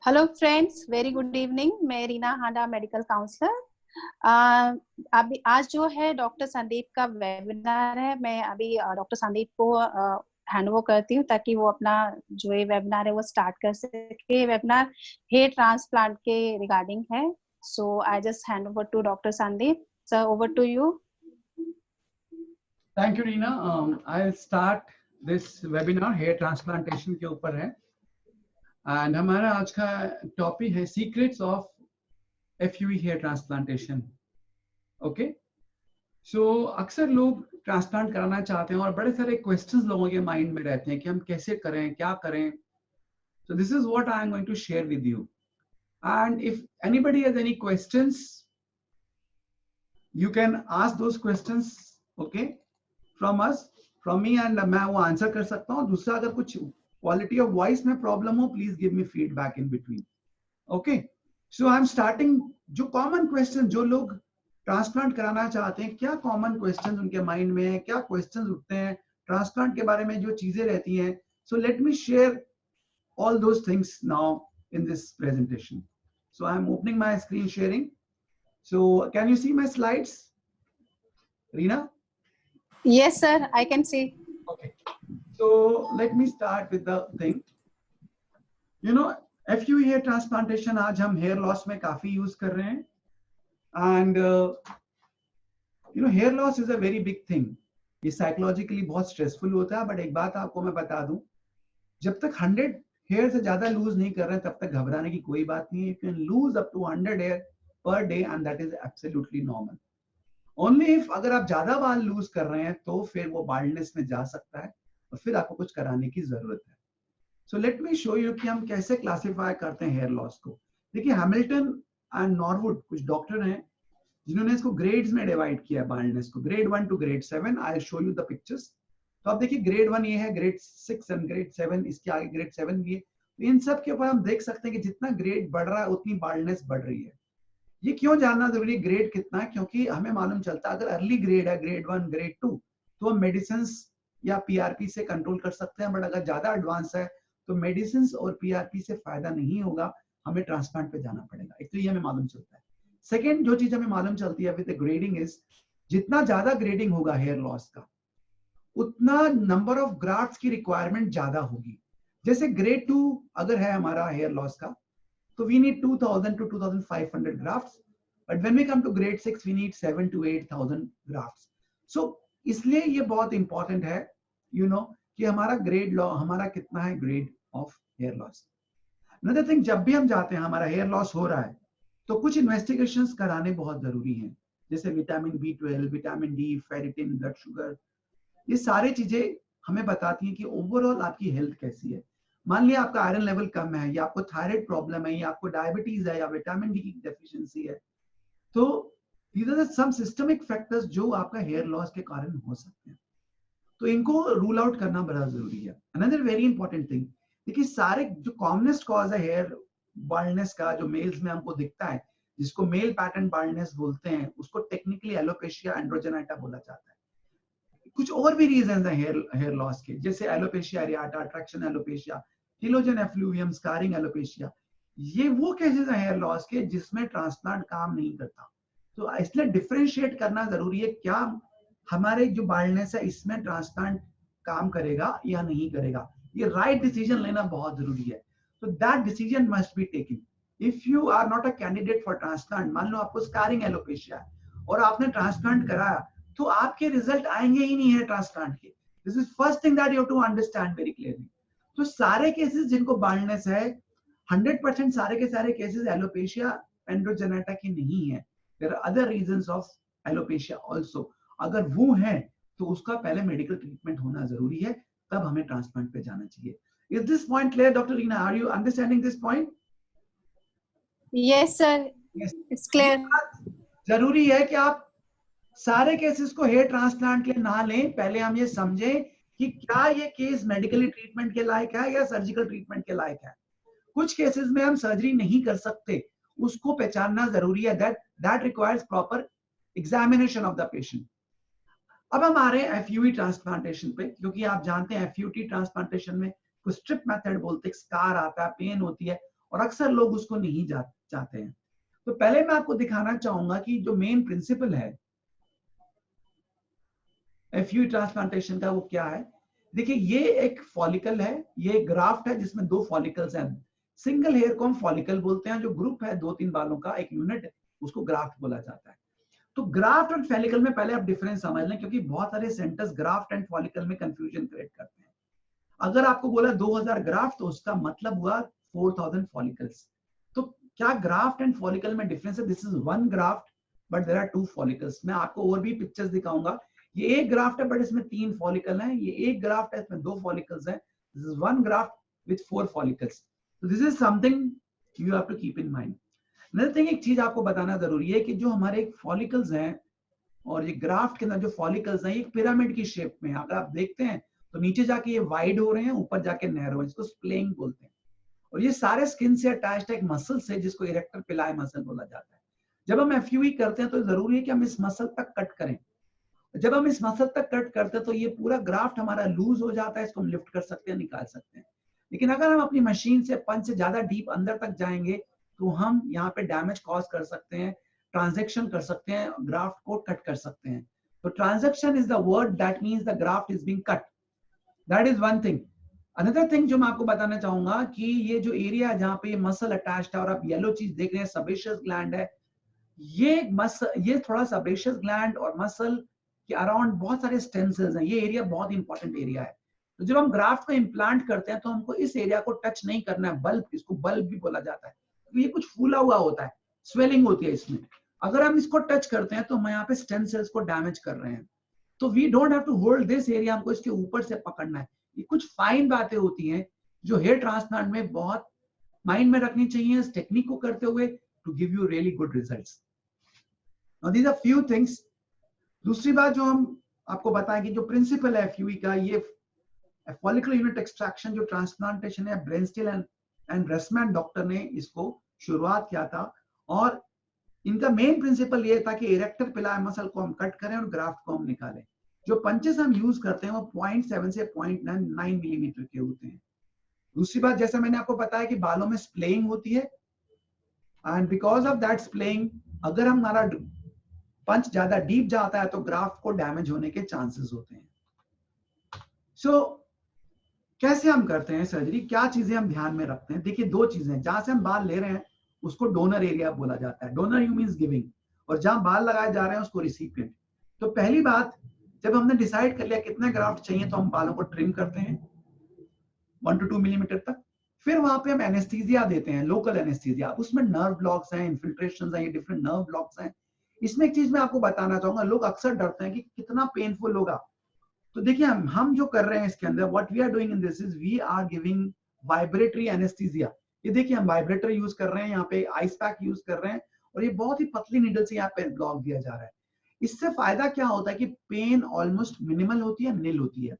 Hello friends, very good evening. मैं रीना हांडा, medical counsellor. अभी आज जो है डॉक्टर संदीप का वेबिनार है। मैं अभी डॉक्टर संदीप को हैंड ओवर करती हूँ ताकि वो अपना जो ये वेबिनार है वो स्टार्ट कर सके। वेबिनार हेयर ट्रांसप्लांट के रिगार्डिंग है। So I just hand over to doctor Sandeep sir, over to you. Thank you Reena. I start this webinar hair transplantation के ऊपर है एंड हमारा आज का टॉपिक है secrets of FUE hair transplantation. Okay, so अक्सर लोग ट्रांसप्लांट कराना चाहते हैं और बड़े सारे क्वेश्चंस लोगों के माइंड में रहते हैं कि हम कैसे करें, क्या करें। So this is what I am going to share with you and if anybody has any questions you can ask those questions, okay, from us, from me, and मैं वो आंसर कर सकता हूँ। दूसरा, अगर कुछ क्वालिटी ऑफ वॉइस में problem हो, please give me feedback in between. Okay, so I am starting. जो कॉमन क्वेश्चन जो लोग ट्रांसप्लांट कराना चाहते हैं, क्या कॉमन क्वेश्चन उनके माइंड में है, क्या क्वेश्चन उठते हैं ट्रांसप्लांट के बारे में, जो चीजें रहती हैं। So let me share all those things now in this presentation. So I am opening my screen sharing. So can you see my slides, Reena? Yes sir, I can see. Okay, so let me start with the thing. You know, FUE hair transplantation आज हम hair loss में काफी use कर रहे हैं and you know hair loss is a very big thing. ये psychologically बहुत stressful होता है, बट एक बात आपको मैं बता दूं, जब तक 100 हेयर से ज्यादा लूज नहीं कर रहे हैं तब तक घबराने की कोई बात नहीं है। You can lose up to 100 hair per day and that is absolutely normal. Only if अगर आप ज्यादा बाल लूज कर रहे हैं तो फिर वो बाल्डनेस में जा सकता है और फिर आपको कुछ कराने की जरूरत है। So let me show you कि हम कैसे क्लासिफाई करते हैं हेयर लॉस को। देखिए, हैमिल्टन एंड नॉरवुड कुछ डॉक्टर हैं जिन्होंने इसको ग्रेड्स में डिवाइड किया है बाल्डनेस को, grade 1 to grade 7। I show you the pictures. तो आप देखिए, ग्रेड 1 ये है, ग्रेड 6 एंड ग्रेड 7, इसके आगे ग्रेड 7 भी है। तो इन सब के ऊपर हम देख सकते हैं कि जितना ग्रेड बढ़ रहा है उतनी बाल्डनेस बढ़ रही है। ये क्यों जानना जरूरी है ग्रेड कितना है? क्योंकि हमें मालूम चलता है अगर अर्ली ग्रेड है, ग्रेड 1, ग्रेड 2, तो हम मेडिसिन या PRP से कंट्रोल कर सकते हैं। बट अगर ज्यादा एडवांस है तो मेडिसिन और PRP से फायदा नहीं होगा, हमें ट्रांसप्लांट पे जाना पड़ेगा। एक तो ये हमें मालूम चलता है। सेकेंड जो चीज हमें मालूम चलती है विद ग्रेडिंग इज, जितना ज्यादा ग्रेडिंग होगा हेयर लॉस का, उतना नंबर ऑफ ग्राफ्ट्स की रिक्वायरमेंट ज्यादा होगी। जैसे ग्रेड 2 अगर है हमारा हेयर लॉस का, तो we need 2000 to 2500 grafts, but when we come to grade 6 we need 7 to 8000 grafts. So इसलिए ये बहुत इंपॉर्टेंट है यू नो कि हमारा ग्रेड लॉ, हमारा कितना है grade of hair loss. Another thing, जब भी हम जाते हैं हमारा हेयर लॉस हो रहा है तो कुछ इन्वेस्टिगेशंस कराने बहुत जरूरी हैं, जैसे vitamin B12, vitamin D, ferritin, blood sugar. ये सारी चीजें हमें बताती हैं कि ओवरऑल आपकी हेल्थ कैसी है। मान लिया आपका आयरन लेवल कम है, या आपको थायराइड प्रॉब्लम है, या आपको डायबिटीज है, या विटामिन D की डेफिशिएंसी है, तो these are some systemic factors जो आपका हेयर लॉस के कारण हो सकते हैं। तो इनको रूल आउट करना बड़ा जरूरी है। अनदर वेरी इंपॉर्टेंट थिंग, देखिए सारे जो कॉमनेस्ट कॉज है हेयर बाल्डनेस का, जो मेल्स में हमको दिखता है, जिसको मेल पैटर्न बाल्डनेस बोलते हैं, उसको टेक्निकली एलोपेशिया एंड्रोजेनाइटा बोला जाता है। कुछ और भी रीजन है हेयर लॉस के, जैसे alopecia areata, traction alopecia, telogen effluvium, scarring alopecia. ये वो केसेस हैं हेयर लॉस के जिसमें ट्रांसप्लांट काम नहीं करता। तो इसलिए डिफरेंशिएट करना जरूरी है, क्या हमारे जो बाल्डनेस है इसमें ट्रांसप्लांट काम करेगा या नहीं करेगा। ये राइट डिसीजन लेना बहुत जरूरी है। तो that decision must be taken. If you are not a candidate for transplant, मान लो आपको स्कारिंग एलोपेशिया है और आपने ट्रांसप्लांट कराया, तो आपके रिजल्ट आएंगे ही नहीं है ट्रांसप्लांट के। This is first thing that you have to understand very clearly. तो सारे केसेस जिनको बाल्डनेस है, 100% सारे के सारे केसेस एलोपेशिया एंड्रोजेनेटा की नहीं है। There are other reasons of alopecia also. अगर वो है तो उसका पहले मेडिकल ट्रीटमेंट होना जरूरी है, तब हमें ट्रांसप्लांट पे जाना चाहिए। Is this point clear doctor Reena? Are you understanding this point? Yes sir, it's clear. जरूरी है कि आप सारे केसेस को हेयर ट्रांसप्लांट के लिए ना लें। पहले हम ये समझें कि क्या ये केस मेडिकली ट्रीटमेंट के लायक है या सर्जिकल ट्रीटमेंट के लायक है। कुछ केसेस में हम सर्जरी नहीं कर सकते, उसको पहचानना जरूरी है। That requires proper examination of the patient. अब हम आ रहे हैं FUE ट्रांसप्लांटेशन पे, क्योंकि आप जानते हैं FUT ट्रांसप्लांटेशन में कुछ स्ट्रिप मेथड बोलते हैं, स्कार आता है, पेन होती है, और अक्सर लोग उसको नहीं चाहते हैं। तो पहले मैं आपको दिखाना चाहूंगा कि जो मेन प्रिंसिपल है एफयूई ट्रांसप्लांटेशन का वो क्या है। देखिए ये एक फॉलिकल है, ये एक ग्राफ्ट है जिसमें 2 फॉलिकल्स हैं। सिंगल हेयर को हम फॉलिकल बोलते हैं, जो ग्रुप है 2-3 बालों का एक यूनिट, उसको ग्राफ्ट बोला जाता है। तो ग्राफ्ट और फॉलिकल में पहले आप डिफरेंस समझ लें, क्योंकि बहुत सारे सेंटर्स ग्राफ्ट एंड फॉलिकल में कंफ्यूजन क्रिएट करते हैं। अगर आपको बोला 2000 ग्राफ्ट, तो उसका मतलब हुआ 4000 फॉलिकल्स। तो क्या ग्राफ्ट एंड फॉलिकल में डिफरेंस है? This is one graft but there are 2 follicles. मैं आपको और भी पिक्चर्स दिखाऊंगा। ये एक ग्राफ्ट है बट इसमें 3 फॉलिकल हैं, ये एक ग्राफ्ट है इसमें 2 फॉलिकल्स हैं। This is one graft with 4 follicles. तो this is something you have to keep in mind. Another thing, एक चीज आपको बताना जरूरी है कि जो हमारे फॉलिकल्स हैं और ये ग्राफ्ट के अंदर जो फॉलिकल्स हैं, ये पिरामिड की शेप में, अगर आप देखते हैं तो नीचे जाके ये वाइड हो रहे हैं, ऊपर जाके नैरो है, इसको स्प्लेइंग बोलते हैं। और ये सारे स्किन से अटैच्ड एक मसल से, जिसको इरेक्टर पिलाई मसल बोला जाता है। जब हम एफयूई करते हैं तो जरूरी है कि हम इस मसल तक कट करें। जब हम इस मसल तक कट करते हैं तो ये पूरा ग्राफ्ट हमारा लूज हो जाता है, इसको हम लिफ्ट कर सकते हैं, निकाल सकते हैं। लेकिन अगर हम अपनी मशीन से 5 से ज्यादा डीप अंदर तक जाएंगे तो हम यहाँ पे डैमेज कॉज कर सकते हैं, ट्रांजेक्शन कर सकते हैं, ग्राफ्ट को कट कर सकते हैं। तो transaction is the word that means the graft is being cut. That is one thing. Another thing जो मैं आपको बताना चाहूंगा कि ये जो एरिया जहाँ पे ये मसल अटैच्ड है और आप येलो चीज देख रहे हैं, सब्रेशियस ग्लैंड है। ये थोड़ा सब्रेशियस ग्लैंड और मसल के अराउंड बहुत सारे स्टेम सेल्स हैं। ये एरिया बहुत इंपॉर्टेंट एरिया है। तो जब हम ग्राफ्ट को इम्प्लांट करते हैं तो हमको इस एरिया को टच नहीं करना है। बल्ब, इसको बल्ब भी बोला जाता है, तो ये कुछ फूला हुआ होता है, स्वेलिंग होती है इसमें। अगर हम इसको टच करते हैं तो हम यहाँ पे स्टेम सेल्स को डैमेज कर रहे हैं। तो we don't have to hold this area, हमको इसके ऊपर से पकड़ना है। ये कुछ फाइन बातें होती हैं जो हेयर ट्रांसप्लांट में बहुत माइंड में रखनी चाहिए इस टेक्निक को करते हुए, to give you really good results. Now these are few things. दूसरी बात जो हम आपको बताएं कि जो प्रिंसिपल है एफयूई का, ये फॉलिकुलर यूनिट एक्सट्रैक्शन जो ट्रांसप्लांटेशन है, ब्रेनस्टिल एंड रेसमैन डॉक्टर ने इसको शुरुआत किया था। और इनका मेन प्रिंसिपल ये था कि इरेक्टर पिलाई मसल को हम कट करें और ग्राफ्ट को हम निकालें। जो पंचेस हम यूज करते हैं वो 0.7 से 0.9 मिलीमीटर के होते हैं। दूसरी बात, जैसा मैंने आपको बताया कि बालों में स्प्लेइंग होती है, एंड बिकॉज ऑफ दैट स्प्लेइंग अगर हमारा पंच ज्यादा डीप जाता है तो ग्राफ्ट को डैमेज होने के चांसेस होते हैं। सो कैसे हम करते हैं सर्जरी, क्या चीजें हम ध्यान में रखते हैं? देखिए 2 चीजें, जहां से हम बाल ले रहे हैं उसको डोनर एरिया बोला जाता है, डोनर यू मींस गिविंग, और जहां बाल लगाए जा रहे हैं उसको रिसिपिएंट। तो पहली बात, जब हमने डिसाइड कर लिया कितना ग्राफ्ट चाहिए तो हम बालों को ट्रिम करते हैं 1 to 2 मिलीमीटर तक। फिर वहां पे हम एनेस्थीसिया देते हैं, लोकल एनेस्थीसिया। उसमें नर्व ब्लॉक्स हैं, इन्फिल्ट्रेशंस हैं, ये डिफरेंट नर्व ब्लॉक्स हैं। इसमें एक चीज मैं आपको बताना चाहूंगा, लोग अक्सर डरते हैं कि कितना पेनफुल होगा। तो देखिए हम जो कर रहे हैं इसके अंदर, what we are doing in this is we are giving vibratory anaesthesia. ये देखिए हम वाइब्रेटर यूज कर रहे हैं, यहाँ पे आइस पैक यूज कर रहे हैं, और ये बहुत ही पतली नीडल से यहाँ पे ब्लॉक दिया जा रहा है। इससे फायदा क्या होता है कि पेन ऑलमोस्ट मिनिमल होती है, नील होती है।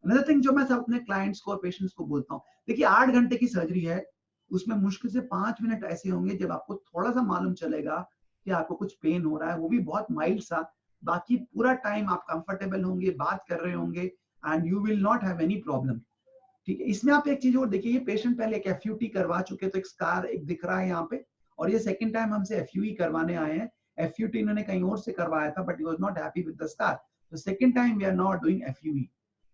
अनदर थिंग जो मैं सब अपने क्लाइंट्स को और पेशेंट्स को बोलता हूँ, देखिए 8 घंटे की सर्जरी है, उसमें मुश्किल से 5 मिनट ऐसे होंगे जब आपको थोड़ा सा मालूम चलेगा कि आपको कुछ पेन हो रहा है, वो भी बहुत माइल्ड सा। बाकी पूरा टाइम आप कंफर्टेबल होंगे, बात कर रहे होंगे, and you will not have any problem. ठीक है। इसमें आप एक चीज और देखिए, ये पेशेंट पहले एक एफयूटी करवा चुके, तो एक स्कार एक दिख रहा है यहाँ पे, और ये सेकंड टाइम हमसे एफयूई करवाने आए हैं। एफयूटी इन्होंने कहीं और से करवाया था but he was not happy with the scar, तो second time we are not doing FUE.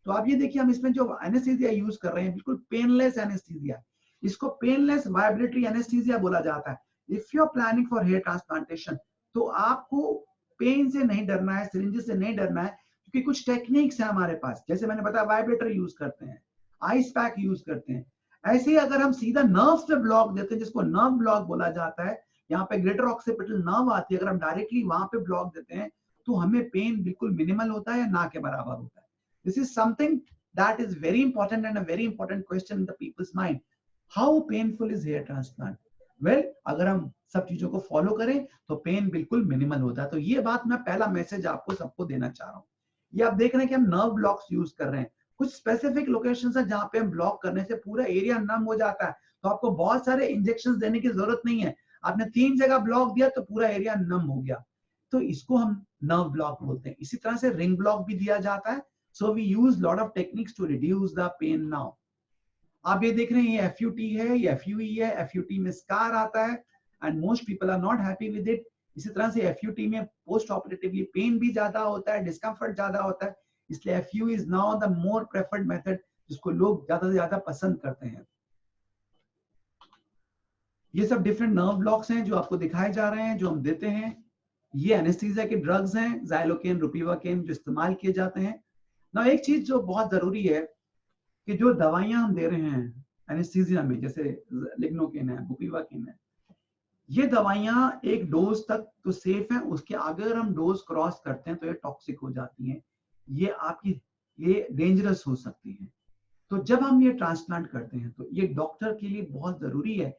तो आप ये देखिए हम इसमें जो एनेस्थीसिया यूज कर रहे हैं बिल्कुल पेनलेस एनेस्थीसिया, इसको पेनलेस वाइब्रेटरी एनेस्थीसिया बोला जाता है। If you are planning for hair transplantation तो आपको पेन से नहीं डरना है, सिरिंज से नहीं डरना है, क्योंकि कुछ टेक्निक्स है हमारे पास, जैसे मैंने बताया वाइब्रेटर यूज करते हैं, आइस पैक यूज करते हैं। ऐसे ही अगर हम सीधा नर्व्स पे ब्लॉक देते हैं, जिसको नर्व ब्लॉक बोला जाता है, यहाँ पे ग्रेटर ऑक्सीपिटल नर्व आती है, अगर हम डायरेक्टली वहां पे ब्लॉक देते हैं तो हमें पेन बिल्कुल मिनिमल होता है या ना के बराबर होता है। This is something that is very important and a very important question in the people's mind, how painful is here transplant? Well, अगर हम सब चीजों को फॉलो करें तो पेन बिल्कुल मिनिमल होता है। तो ये बात मैं पहला मैसेज आपको सबको देना चाह रहा हूँ। ये आप देख रहे हैं कि हम नर्व ब्लॉक्स यूज कर रहे हैं, कुछ स्पेसिफिक लोकेशंस है जहां पे हम ब्लॉक करने से पूरा एरिया नम हो जाता है, तो आपको बहुत सारे इंजेक्शंस देने की जरूरत नहीं है। आपने 3 जगह ब्लॉक दिया तो पूरा एरिया नम हो गया, तो इसको हम नर्व ब्लॉक बोलते हैं। इसी तरह से रिंग ब्लॉक भी दिया जाता है। So we use lot of techniques to reduce the pain now. आप ये देख रहे हैं ये FUT है, ये FUE है, FUT में स्कार आता है and most people are not happy with it. इसी तरह से FUT में पोस्ट ऑपरेटिवली पेन भी ज्यादा होता है, डिस्कम्फर्ट ज्यादा होता है, इसलिए FU is now the more preferred method जिसको लोग ज्यादा से ज्यादा पसंद करते हैं। ये सब डिफरेंट नर्व ब्लॉक्स हैं जो आपको दिखाए जा रहे हैं, जो हम देते हैं। ये एनेस्थीसिया के ड्रग्स हैं, ज़ाइलोकेन, रोपिवाकेन, जो इस्तेमाल किए जाते हैं ना। एक चीज जो बहुत जरूरी है कि जो दवाइयां हम दे रहे हैं एनेस्थीसिया में, जैसे लिग्नोकेन है, बुपिवाकेन है, ये दवाइयां एक डोज तक तो सेफ है, उसके आगे अगर हम डोज क्रॉस करते हैं तो ये टॉक्सिक हो जाती हैं, ये डेंजरस हो सकती हैं। तो जब हम ये ट्रांसप्लांट करते हैं तो ये डॉक्टर के लिए बहुत जरूरी है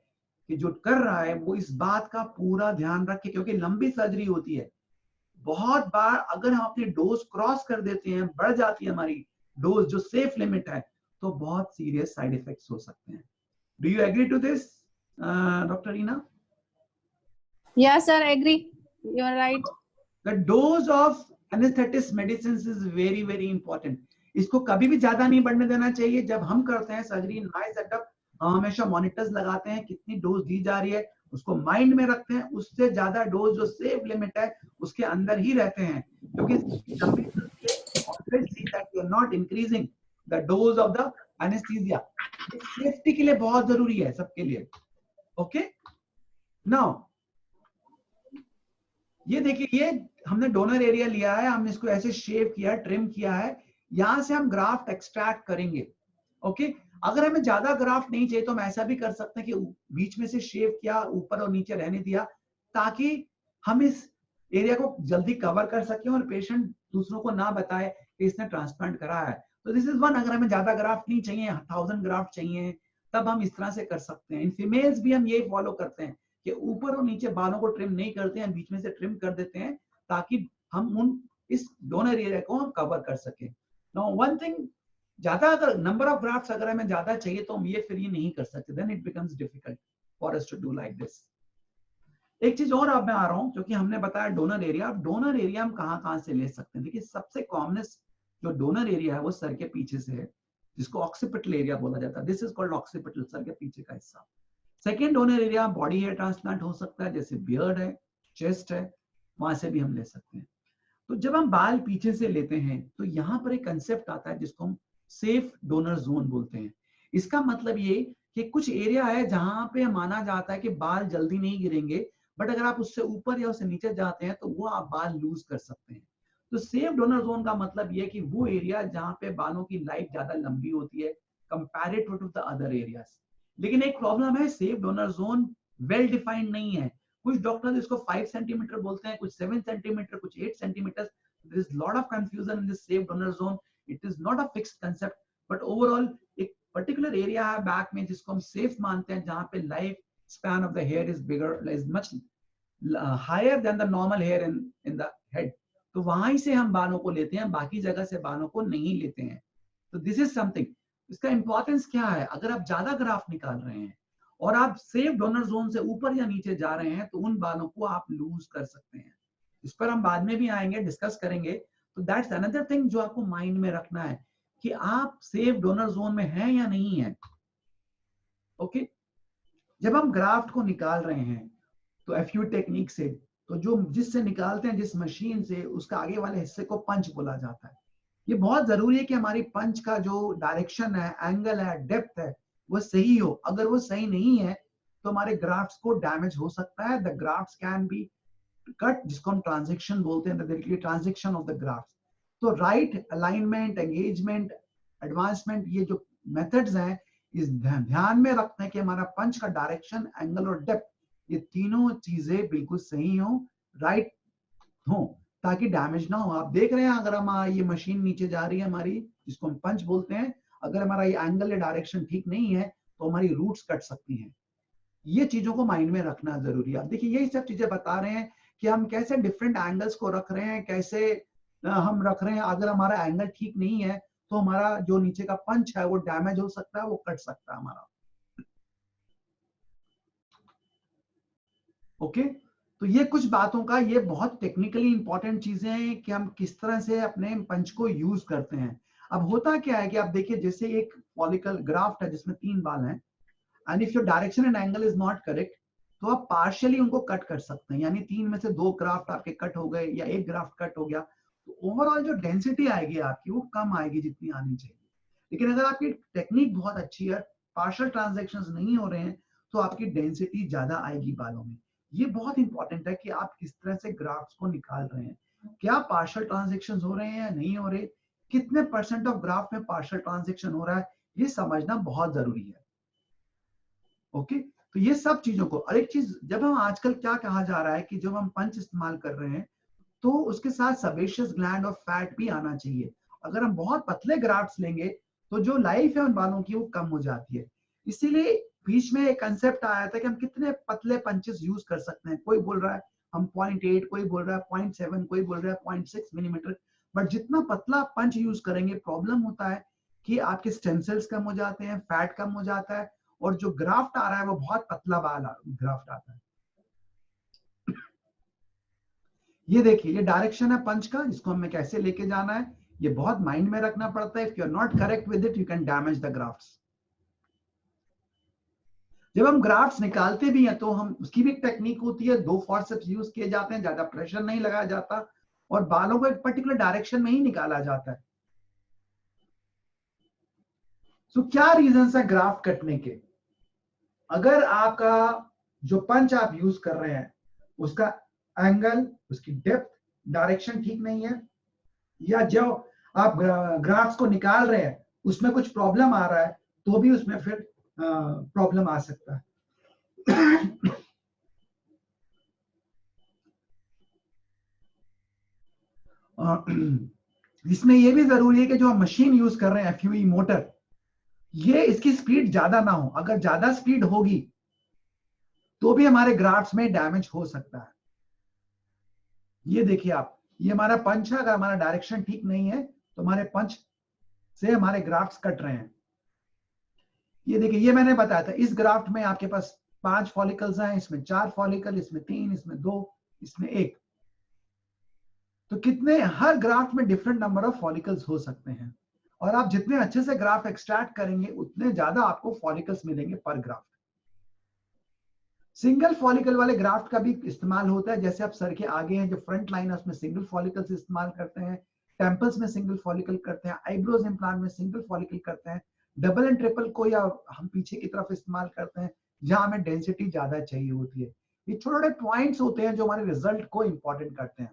कि जो कर रहा है वो इस बात का पूरा ध्यान रखे, क्योंकि लंबी सर्जरी होती है। बहुत बार अगर हम अपनी डोज क्रॉस कर देते हैं, बढ़ जाती है हमारी डोज जो सेफ लिमिट है, तो बहुत सीरियस साइड इफेक्ट्स हो सकते हैं। Do you agree to this doctor Reena? Yes, sir, agree. You are right. The dose of anesthetic medicines is very very important. इसको कभी भी ज्यादा नहीं बढ़ने देना चाहिए। जब हम करते हैं सर्जरी इन माय सेटअप, हम हमेशा मॉनिटर्स लगाते हैं कितनी डोज दी जा रही है, उसको माइंड में रखते हैं। उससे ज्यादा डोज जो सेफ लिमिट है उसके अंदर ही रहते हैं, क्योंकि always see that you are not increasing the dose of the anesthesia. Safety के लिए बहुत जरूरी है सबके लिए। ओके, नाउ ये देखिए, ये हमने डोनर एरिया लिया है, हमने इसको ऐसे शेप किया, ट्रिम किया है। यहां से हम ग्राफ्ट एक्सट्रैक्ट करेंगे। ओके, अगर हमें ज्यादा ग्राफ्ट नहीं चाहिए तो हम ऐसा भी कर सकते हैं कि बीच में से शेप किया, ऊपर और नीचे रहने दिया, ताकि हम इस एरिया को जल्दी कवर कर सकें और पेशेंट दूसरों को ना बताए कि इसने ट्रांसप्लांट करा है। तो दिस इज वन। अगर हमें ज्यादा ग्राफ्ट नहीं चाहिए, 1000 ग्राफ्ट चाहिए, तब हम इस तरह से कर सकते हैं। इन फीमेल्स भी हम यही फॉलो करते हैं कि ऊपर और नीचे बालों को ट्रिम नहीं करते हैं, बीच में से ट्रिम कर देते हैं, ताकि हम इस डोनर एरिया को हम कवर कर सकें। नाउ वन थिंग, ज्यादा अगर नंबर ऑफ ग्राफ्ट्स अगर हमें ज्यादा चाहिए तो हम फिर ये नहीं कर सकते, then it becomes difficult for us to do like this. एक चीज और अब मैं आ रहा हूं, क्योंकि हमने बताया डोनर एरिया। अब डोनर एरिया हम कहां से ले सकते हैं? देखिए, सबसे कॉमनेस्ट जो डोनर एरिया है वो सर के पीछे से है, जिसको ऑक्सीपिटल एरिया बोला जाता है। दिस इज कॉल्ड ऑक्सीपिटल, सर के पीछे का हिस्सा। Second donor area body hair transplant हो सकता है, जैसे बियर्ड है, चेस्ट है, वहां से भी हम ले सकते हैं। तो जब हम बाल पीछे से लेते हैं तो यहाँ पर एक कंसेप्ट आता है जिसको हम सेफ डोनर जोन बोलते हैं। इसका मतलब ये कि कुछ एरिया है जहां पे माना जाता है कि बाल जल्दी नहीं गिरेंगे, बट अगर आप उससे ऊपर या उससे नीचे जाते हैं तो वो आप बाल लूज कर सकते हैं। तो सेफ डोनर जोन का मतलब ये कि वो एरिया जहां पे बालों की लाइफ ज्यादा लंबी होती है comparative to the other areas. लेकिन एक प्रॉब्लम है, safe donor zone well defined नहीं है। कुछ डॉक्टर इसको 5 सेंटीमीटर बोलते हैं, कुछ 7 सेंटीमीटर, कुछ 8 centimetre. There is lot of confusion in this safe donor zone. It is not a fixed concept, but overall एक पर्टिकुलर एरिया है बैक में जिसको हम सेफ मानते हैं, जहां पे life span of the hair is bigger, is much higher than the normal hair in the head. तो वहां ही से हम बालों को लेते हैं, बाकी जगह से बालों को नहीं लेते हैं। तो दिस इज समथिंग। इसका इंपॉर्टेंस क्या है? अगर आप ज्यादा ग्राफ निकाल रहे हैं और आप सेफ डोनर जोन से ऊपर या नीचे जा रहे हैं तो उन बालों को आप लूज कर सकते हैं। इस पर हम बाद में भी आएंगे, डिस्कस करेंगे। तो दैट्स अनदर थिंग जो आपको माइंड में रखना है कि आप सेफ डोनर जोन में हैं या नहीं है। ओके, जब हम ग्राफ्ट को निकाल रहे हैं तो एफयू टेक्निक से, तो जो जिससे निकालते हैं, जिस मशीन से, उसका आगे वाले हिस्से को पंच बोला जाता है। ये बहुत जरूरी है कि हमारी पंच का जो डायरेक्शन है, एंगल है, डेप्थ है, वो सही हो। अगर वो सही नहीं है तो हमारे ग्राफ्ट्स को डैमेज हो सकता है। The grafts can be cut, जिसको हम ट्रांजेक्शन बोलते हैं, ट्रांजेक्शन ऑफ द ग्राफ्ट। तो राइट अलाइनमेंट, एंगेजमेंट, एडवांसमेंट, ये जो मेथड्स हैं, इस ध्यान में रखते हैं कि हमारा पंच का डायरेक्शन, एंगल और डेप्थ, ये तीनों चीजें बिल्कुल सही हो, राइट हो, ताकि डैमेज ना हो। आप देख रहे हैं, अगर हम ये मशीन नीचे जा रही है हमारी, जिसको हम पंच बोलते हैं, अगर हमारा ये एंगल या डायरेक्शन ठीक नहीं है तो हमारी रूट्स कट सकती हैं। ये चीजों को माइंड में रखना जरूरी है। अब देखिए, यही सब चीजें बता रहे हैं कि हम कैसे डिफरेंट एंगल्स को रख रहे हैं, कैसे हम रख रहे हैं। अगर हमारा एंगल ठीक नहीं है तो हमारा जो नीचे का पंच है वो डैमेज हो सकता है, वो कट सकता है हमारा। ओके, तो ये कुछ बातों का, ये बहुत टेक्निकली इंपॉर्टेंट चीजें हैं कि हम किस तरह से अपने पंच को यूज करते हैं। अब होता क्या है कि आप देखिए जैसे एक फॉलिकल ग्राफ्ट है जिसमें 3 बाल हैं, and if your direction and angle is not correct, तो आप पार्शियली उनको कट कर सकते हैं, यानी 3 में से 2 ग्राफ्ट आपके कट हो गए या एक ग्राफ्ट कट हो गया, तो ओवरऑल जो डेंसिटी आएगी आपकी वो कम आएगी जितनी आनी चाहिए। लेकिन अगर आपकी टेक्निक बहुत अच्छी है, पार्शियल ट्रांजैक्शंस नहीं हो रहे हैं, तो आपकी डेंसिटी ज्यादा आएगी बालों में। ये बहुत इंपॉर्टेंट है कि आप किस तरह से ग्राफ्ट्स को निकाल रहे हैं, क्या पार्शियल ट्रांजैक्शंस हो रहे हैं या नहीं हो रहे, कितने परसेंट ऑफ ग्राफ में पार्शियल ट्रांजैक्शन हो रहा है, ये समझना बहुत जरूरी है। ओके, तो ये सब चीजों को, और एक चीज जब हम आजकल क्या कहा जा रहा है कि जब हम पंच इस्तेमाल कर रहे हैं तो उसके साथ सेबेशियस ग्लैंड और फैट भी आना चाहिए। अगर हम बहुत पतले ग्राफ्ट्स लेंगे तो जो लाइफ है उन बालों की वो कम हो जाती है। इसीलिए बीच में एक कंसेप्ट आया था कि हम कितने पतले पंचेस यूज कर सकते हैं। कोई बोल रहा है हम 0.8, कोई बोल रहा है 0.7, कोई बोल रहा है 0.6 मिलीमीटर। बट जितना पतला पंच यूज करेंगे, प्रॉब्लम होता है कि आपके स्टेम सेल्स कम हो जाते हैं, फैट कम हो जाता है, और जो ग्राफ्ट आ रहा है वो बहुत पतला ग्राफ्ट आता है। ये देखिए, ये डायरेक्शन है पंच का, इसको हमें कैसे लेके जाना है ये बहुत माइंड में रखना पड़ता है। If you are not correct with it, you can damage the grafts. जब हम ग्राफ्ट्स निकालते भी हैं तो हम उसकी भी एक टेक्निक होती है, 2 फॉर्सेप्स यूज किए जाते हैं, ज्यादा प्रेशर नहीं लगाया जाता, और बालों को एक पर्टिकुलर डायरेक्शन में ही निकाला जाता है। सो क्या रीजन है ग्राफ्ट कटने के? अगर आपका जो पंच आप यूज कर रहे हैं उसका एंगल, उसकी डेप्थ, डायरेक्शन ठीक नहीं है, या जो आप ग्राफ्स को निकाल रहे हैं उसमें कुछ प्रॉब्लम आ रहा है, तो भी उसमें फिर प्रॉब्लम आ सकता है। इसमें यह भी जरूरी है कि जो हम मशीन यूज कर रहे हैं एफयूई मोटर, ये इसकी स्पीड ज्यादा ना हो। अगर ज्यादा स्पीड होगी तो भी हमारे ग्राफ्ट्स में डैमेज हो सकता है। ये देखिए आप, ये हमारा पंच है, अगर हमारा डायरेक्शन ठीक नहीं है तो हमारे पंच से हमारे ग्राफ्ट्स कट रहे हैं। ये देखिए, ये मैंने बताया था, इस ग्राफ्ट में आपके पास 5 फॉलिकल्स हैं, इसमें 4 फॉलिकल, इसमें 3, इसमें 2, इसमें 1। तो कितने, हर ग्राफ्ट में डिफरेंट नंबर ऑफ फॉलिकल्स हो सकते हैं, और आप जितने अच्छे से ग्राफ एक्सट्रैक्ट करेंगे उतने ज्यादा आपको फॉलिकल्स मिलेंगे पर ग्राफ्ट। सिंगल फॉलिकल वाले ग्राफ्ट का भी इस्तेमाल होता है, जैसे आप सर के आगे हैं जो फ्रंट लाइन है उसमें सिंगल फॉलिकल्स इस्तेमाल करते हैं, टेम्पल्स में सिंगल फॉलिकल करते हैं, आईब्रोज इम्प्लांट में सिंगल फॉलिकल करते हैं, डबल एंड ट्रिपल को या हम पीछे की तरफ इस्तेमाल करते हैं जहां हमें डेंसिटी ज्यादा चाहिए होती है। ये छोटे छोटे पॉइंट्स होते हैं जो हमारे रिजल्ट को इंपॉर्टेंट करते हैं।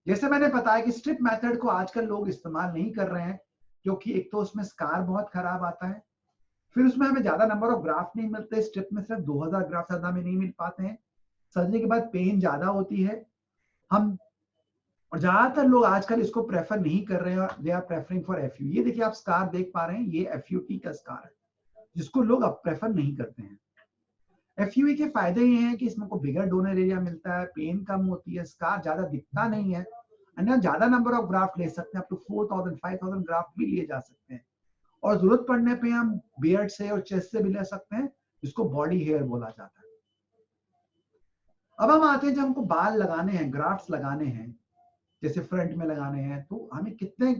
जैसे मैंने बताया कि स्ट्रिप मेथड को आजकल लोग इस्तेमाल नहीं कर रहे हैं, क्योंकि एक तो उसमें स्कार बहुत खराब आता है, फिर उसमें हमें ज्यादा नंबर ऑफ ग्राफ्ट नहीं मिलते, स्ट्रिप में सिर्फ 2000 ग्राफ्ट ज्यादा में नहीं मिल पाते हैं, सर्जरी के बाद पेन ज्यादा होती है। हम, और ज्यादातर लोग आजकल इसको प्रेफर नहीं कर रहे हैं, they are preferring for FUE. ये देखिए आप स्कार देख पा रहे हैं, ये एफयूटी का स्कार है जिसको लोग अब प्रेफर नहीं करते हैं। एफयूई के फायदे ये हैं कि इसमें को बिगर डोनर एरिया मिलता है, पेन कम होती है, स्कार ज्यादा दिखता नहीं है, अन्य ज्यादा नंबर ऑफ ग्राफ्ट ले सकते हैं, अप टू 4000 5000 ग्राफ्ट भी लिए जा सकते हैं, और जरूरत पड़ने पे हम बियर्ड से और चेस्ट से भी ले सकते हैं, जिसको बॉडी हेयर बोला जाता है। अब हम आते हैं, जब हमको बाल लगाने हैं, ग्राफ्ट्स लगाने हैं, जैसे फ्रंट में लगाने हैं, तो हमें कितने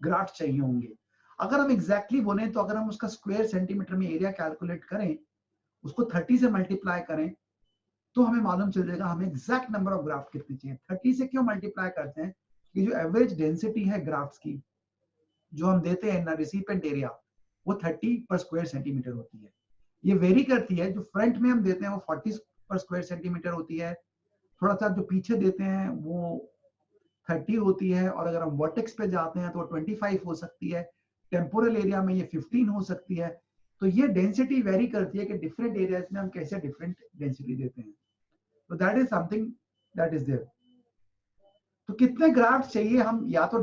ग्राफ्ट चाहिए होंगे। अगर हम एग्जैक्टली बोले तो अगर हम उसका स्क्वायर सेंटीमीटर में एरिया कैलकुलेट करें, उसको 30 से मल्टीप्लाई करें, तो हमें मालूम चल जाएगा हमें एग्जैक्ट नंबर ऑफ ग्राफ्ट कितनी चाहिए। 30 से क्यों मल्टीप्लाई करते हैं कि जो एवरेज डेंसिटी है ग्राफ्ट्स की जो हम देते हैं ना रिसिपेंट एरिया, वो 30 पर स्क्वायर सेंटीमीटर होती है। ये वेरी करती है, जो फ्रंट में हम देते हैं वो 40 पर स्क्वायर सेंटीमीटर होती है, थोड़ा सा जो पीछे देते हैं वो 30 होती है, और अगर हम वर्टेक्स पे जाते हैं तो 25 हो सकती है, टेम्पोरल एरिया में ये 15 हो सकती है। तो ये डेंसिटी वेरी करती है कि डिफरेंट एरियाज में हम कैसे डिफरेंट डेंसिटी देते हैं। तो that is something that is there. तो कितने ग्राफ्ट चाहिए हम या तो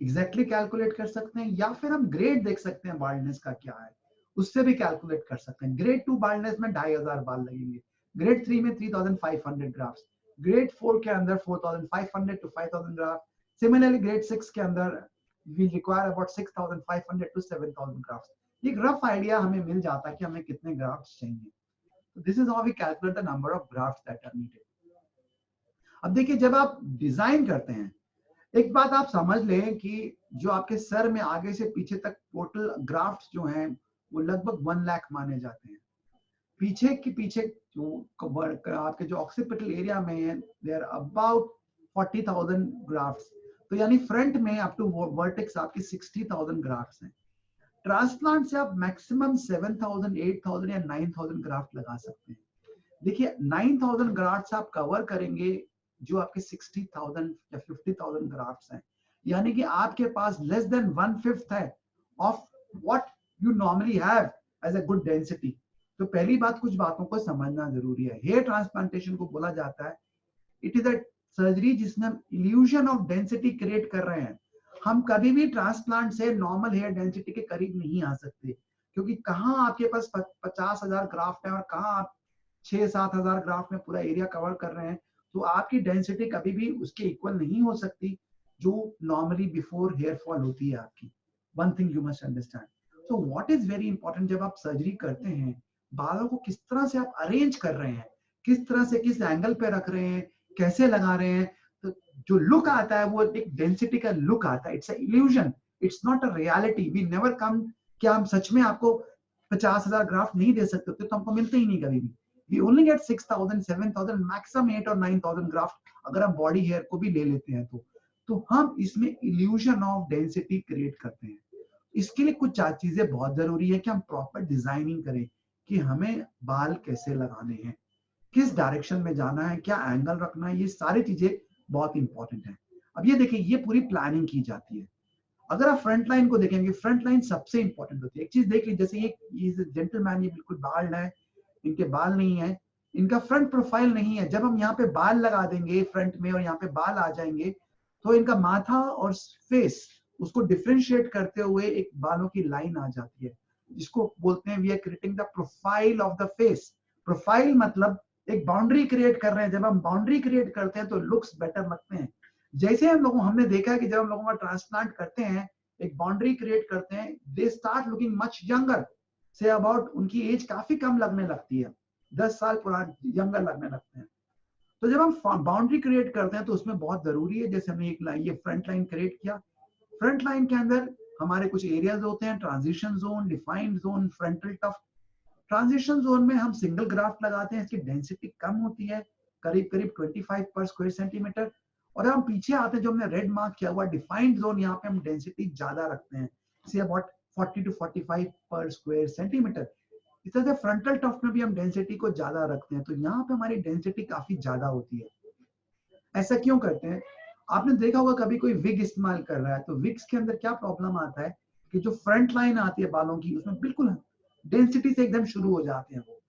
एग्जैक्टली कैलकुलेट कर सकते हैं, या फिर हम ग्रेड देख सकते हैं बाल्डनेस का क्या है, उससे भी कैलकुलेट कर सकते हैं। ग्रेड 2 बाल्डनेस में 2500 बाल लगेंगे, ग्रेड 3 में 3500 ग्राफ्ट, ग्रेड 4 के अंदर 4500 टू 5000 ग्राफ्ट, सिमिलरली ग्रेड 6 के अंदर we require about 6500 to 7000 graft. एक रफ आइडिया हमें मिल जाता है कि हमें कितने ग्राफ्ट चाहिए। This is how we calculate the number of graft that are needed. अब देखिए, जब आप डिजाइन करते हैं, एक बात आप समझ लें कि जो आपके सर में आगे से पीछे तक टोटल ग्राफ्ट जो हैं वो लगभग 1 लाख माने जाते हैं। पीछे के पीछे जो आपके जो ऑक्सीपिटल एरिया में है देयर अबाउट 40,000 ग्राफ्ट्स। तो यानी फ्रंट में अप टू वर्टेक्स आपकी 60,000 ग्राफ्ट्स हैं। ट्रांसप्लांट से आप मैक्सिमम 7,000, 8,000 या 9,000 ग्राफ्ट लगा सकते हैं। देखिए 9,000 ग्राफ्ट्स आप कवर करेंगे जो आपके 60,000 या 50,000 ग्राफ्ट्स हैं, यानी कि आपके पास लेस देन 1/5 है of what you normally have as a good density. तो पहली बात, कुछ बातों को समझना जरूरी है। हेयर ट्रांसप्लांटेशन को बोला जाता है इट इज अ सर्जरी जिसमें हम इल्यूजन ऑफ डेंसिटी क्रिएट कर रहे हैं। हम कभी भी ट्रांसप्लांट से नॉर्मल हेयर डेंसिटी के करीब नहीं आ सकते, क्योंकि कहाँ आपके पास 50,000 ग्राफ्ट है और कहाँ आप 6-7 हजार ग्राफ्ट में पूरा एरिया कवर कर रहे हैं। तो आपकी डेंसिटी कभी भी उसके इक्वल नहीं हो सकती जो नॉर्मली बिफोर हेयर फॉल होती है आपकी। One thing you must understand. So what is very important, जब आप सर्जरी करते हैं बालों को किस तरह से आप अरेंज कर रहे हैं, किस तरह से किस एंगल पे रख रहे हैं, कैसे लगा रहे हैं, तो जो लुक आता है वो एक डेंसिटी का लुक आता है। It's a illusion, it's not a reality. We never come कि हम सच में आपको 50,000 ग्राफ्ट नहीं दे सकते थे, तो हमको मिलते ही नहीं कभी भी। We only get 6,000, 7,000, maximum 8 और 9,000 ग्राफ्ट अगर हम बॉडी हेयर को भी ले लेते हैं तो हम इसमें इल्यूजन ऑफ डेंसिटी क्रिएट करते हैं। इसके लिए कुछ चार चीजें बहुत जरूरी है कि हम प्रॉपर डिजाइनिंग करें कि हमें बाल कैसे लगाने हैं, किस डायरेक्शन में जाना है, क्या एंगल रखना है, ये सारी चीजें बहुत इंपॉर्टेंट है। अब ये देखिए, ये पूरी प्लानिंग की जाती है। अगर आप फ्रंट लाइन को देखेंगे, फ्रंट लाइन सबसे इंपॉर्टेंट होती है। एक चीज देख लीजिए, जैसे ये जेंटलमैन, ये बिल्कुल बाल्ड है, इनके बाल नहीं है, इनका फ्रंट प्रोफाइल नहीं है। जब हम यहाँ पे बाल लगा देंगे फ्रंट में और यहाँ पे बाल आ जाएंगे तो इनका माथा और फेस उसको डिफरेंशिएट करते हुए एक बालों की लाइन आ जाती है, जिसको बोलते हैं we are creating the profile of the face. Profile मतलब एक बाउंड्री क्रिएट कर रहे हैं। जब हम बाउंड्री क्रिएट करते हैं तो लुक्स बेटर लगते हैं। जैसे हमने देखा है कि जब हम लोगों का ट्रांसप्लांट करते हैं, एक बाउंड्री क्रिएट करते हैं, they start looking much younger say about, उनकी एज काफी कम लगने लगती है, 10 साल पुराने यंगर लगने लगते हैं। तो जब हम बाउंड्री क्रिएट करते हैं तो उसमें बहुत जरूरी है, जैसे हमने एक लाइन, ये फ्रंट लाइन क्रिएट किया, फ्रंट लाइन के अंदर हमारे कुछ एरियाज होते हैं, transition zone, defined zone, frontal tough. Transition zone में हम सिंगल ग्राफ्ट लगाते हैं, इसकी डेंसिटी कम होती है, करीब करीब 25 पर स्क्वायर सेंटीमीटर। और हम पीछे आते हैं, जो हमने रेड मार्क किया हुआ डिफाइंड जोन, यहाँ पे हम डेंसिटी ज्यादा रखते हैं, से अबाउट 40 to 45 पर स्क्वायर सेंटीमीटर। इस तरह से फ्रंटल टफ में भी हम डेंसिटी को ज्यादा रखते हैं, तो यहाँ पे हमारी डेंसिटी काफी ज्यादा होती है। ऐसा क्यों करते हैं? आपने देखा होगा कभी कोई विग इस्तेमाल कर रहा है, तो विग्स के अंदर क्या प्रॉब्लम आता है कि जो फ्रंट लाइन आती है बालों की, उसमें बिल्कुल डेंसिटी से एकदम शुरू हो जाते हैं वो।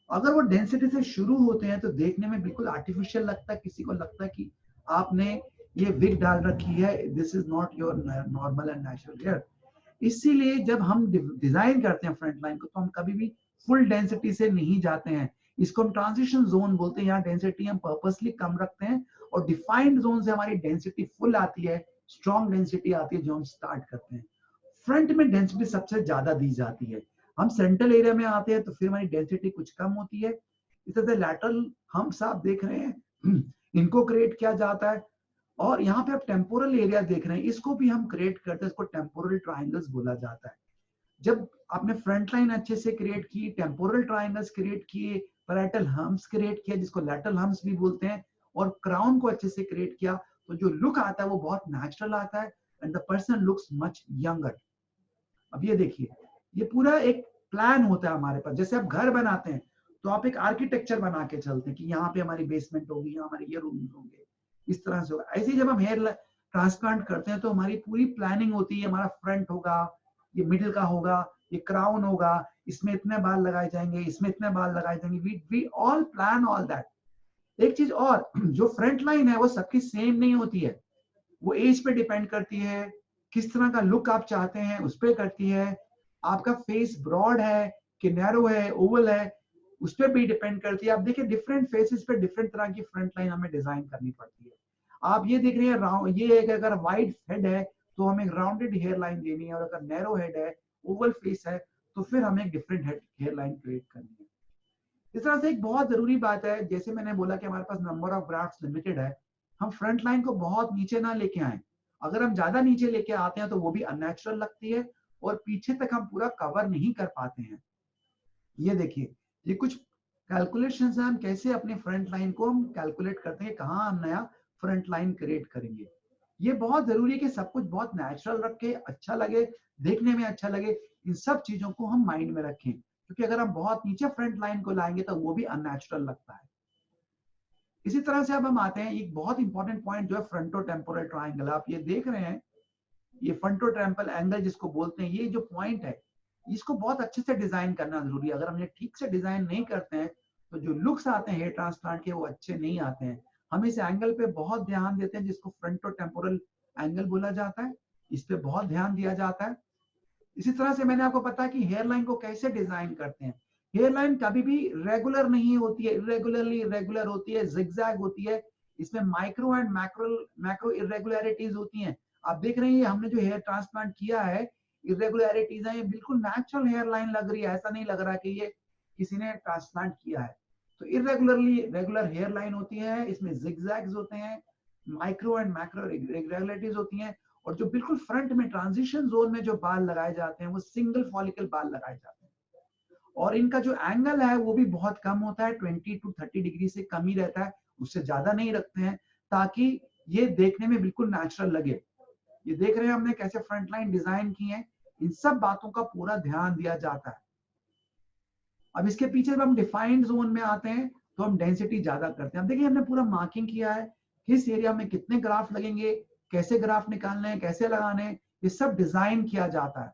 अगर वो डेंसिटी से शुरू होते हैं तो देखने में बिल्कुल आर्टिफिशियल लगता है, किसी को लगता है कि आपने ये विग डाल रखी है, this is not your normal and natural hair. इसीलिए जब हम डिजाइन करते हैं फ्रंट लाइन को, तो हम कभी भी फुल डेंसिटी से नहीं जाते हैं। इसको हम ट्रांजिशन जोन बोलते हैं। यहाँ डेंसिटी हम पर्पसली कम रखते हैं और डिफाइंड जोन से हमारी डेंसिटी फुल आती है, स्ट्रॉन्ग डेंसिटी आती है जो हम स्टार्ट करते हैं। फ्रंट में डेंसिटी सबसे ज्यादा दी जाती है। हम सेंट्रल एरिया में आते हैं तो फिर हमारी डेंसिटी कुछ कम होती है। इस तरह से लैटरल हम साफ देख रहे हैं, इनको क्रिएट किया जाता है। और यहाँ पे आप टेम्पोरल एरिया देख रहे हैं, इसको भी हम क्रिएट करते हैं, इसको टेम्पोरल ट्राइंगल्स बोला जाता है। जब आपने फ्रंट लाइन अच्छे से क्रिएट की, टेम्पोरल ट्राइंगल्स क्रिएट किए, पैरेटल हम्स क्रिएट किया जिसको लैटरल हम्स भी बोलते हैं, और क्राउन को अच्छे से क्रिएट किया, तो जो लुक आता है वो बहुत नेचुरल आता है and the person looks much younger. अब ये देखिए, ये पूरा एक प्लान होता है हमारे पास। जैसे आप घर बनाते हैं तो आप एक आर्किटेक्चर बना के चलते हैं कि यहाँ पे हमारी बेसमेंट होगी, यहाँ हमारे ये रूम होंगे, इस तरह से होगा। ऐसे ही जब हम हेयर ट्रांसप्लांट करते हैं तो हमारी पूरी प्लानिंग होती है। हमारा फ्रंट होगा, ये मिडिल का होगा, ये क्राउन होगा, इसमें इतने बाल लगाए जाएंगे, इसमें इतने बाल लगाए जाएंगे। We all plan all that. एक चीज और, जो फ्रंट लाइन है वो सबकी सेम नहीं होती है, वो एज पे डिपेंड करती है, किस तरह का लुक आप चाहते हैं उस पर करती है। आपका फेस ब्रॉड है कि नैरो है, ओवल है, उस पर भी डिपेंड करती है। आप देखिए डिफरेंट फेसेस पे डिफरेंट तरह की फ्रंट लाइन हमें डिजाइन करनी पड़ती है। आप ये देख रहे हैं राउंड, ये एक अगर वाइड हेड है तो हमें राउंडेड हेयर लाइन देनी है, और अगर नैरो हेड है, ओवल फेस है, तो फिर हमें एक डिफरेंट हेयर लाइन क्रिएट करनी है। इस तरह से एक बहुत जरूरी बात है, जैसे मैंने बोला कि हमारे पास नंबर ऑफ ग्राफ्ट्स लिमिटेड है, हम फ्रंट लाइन को बहुत नीचे ना लेके आए। अगर हम ज्यादा नीचे लेके आते हैं तो वो भी अननेचुरल लगती है और पीछे तक हम पूरा कवर नहीं कर पाते हैं। ये देखिए, ये कुछ कैलकुलेशन है, हम कैसे अपने फ्रंट लाइन को हम कैलकुलेट करते हैं, कहाँ हम नया फ्रंट लाइन क्रिएट करेंगे। ये बहुत जरूरी है कि सब कुछ बहुत नेचुरल रखे, अच्छा लगे, देखने में अच्छा लगे। इन सब चीजों को हम माइंड में रखें, क्योंकि अगर हम बहुत नीचे फ्रंट लाइन को लाएंगे तो वो भी अननेचुरल लगता है। इसी तरह से अब हम आते हैं एक बहुत इंपॉर्टेंट पॉइंट जो है फ्रंटो टेम्पोरल ट्राइंगल। आप ये देख रहे हैं, ये फ्रंटो टेम्पल एंगल जिसको बोलते हैं, ये जो पॉइंट है इसको बहुत अच्छे से डिजाइन करना जरूरी है। अगर हम ये ठीक से डिजाइन नहीं करते हैं तो जो लुक्स आते हैं हेयर ट्रांसप्लांट के वो अच्छे नहीं आते हैं। हम इस एंगल पे बहुत ध्यान देते हैं जिसको फ्रंटो टेम्पोरल एंगल बोला जाता है, इस पे बहुत ध्यान दिया जाता है। इसी तरह से मैंने आपको बताया कि हेयर लाइन को कैसे डिजाइन करते हैं। हेयर लाइन कभी भी रेगुलर नहीं होती है, इरेगुलरली रेगुलर होती है, जिगजैग होती है। इसमें माइक्रो एंड मैक्रो इरेगुलरिटीज होती हैं। आप देख रहे हैं हमने जो हेयर ट्रांसप्लांट किया है, इरेगुलरिटीज है, ये बिल्कुल नेचुरल हेयर लाइन लग रही है, ऐसा नहीं लग रहा कि ये किसी ने ट्रांसप्लांट किया है। तो इरेगुलरली रेगुलर हेयर लाइन होती है, इसमें जिगजैग्स होते हैं, माइक्रो एंड मैक्रो इरेगुलरिटीज होती हैं। और जो बिल्कुल फ्रंट में ट्रांजिशन जोन में जो बाल लगाए जाते हैं वो सिंगल फॉलिकल बाल लगाए जाते हैं। और इनका जो एंगल है वो भी बहुत कम होता है, 20 to 30 डिग्री से कम ही रहता है, उससे ज्यादा नहीं रखते हैं, ताकि ये देखने में बिल्कुल नेचुरल लगे। ये देख रहे हैं हमने कैसे फ्रंट लाइन डिजाइन की है, इन सब बातों का पूरा ध्यान दिया जाता है। अब इसके पीछे जब हम डिफाइंड जोन में आते हैं तो हम डेंसिटी ज्यादा करते हैं। अब देखिए हमने पूरा मार्किंग किया है, किस एरिया में कितने ग्राफ लगेंगे, कैसे ग्राफ निकालने हैं, कैसे लगाने हैं, ये सब डिजाइन किया जाता है।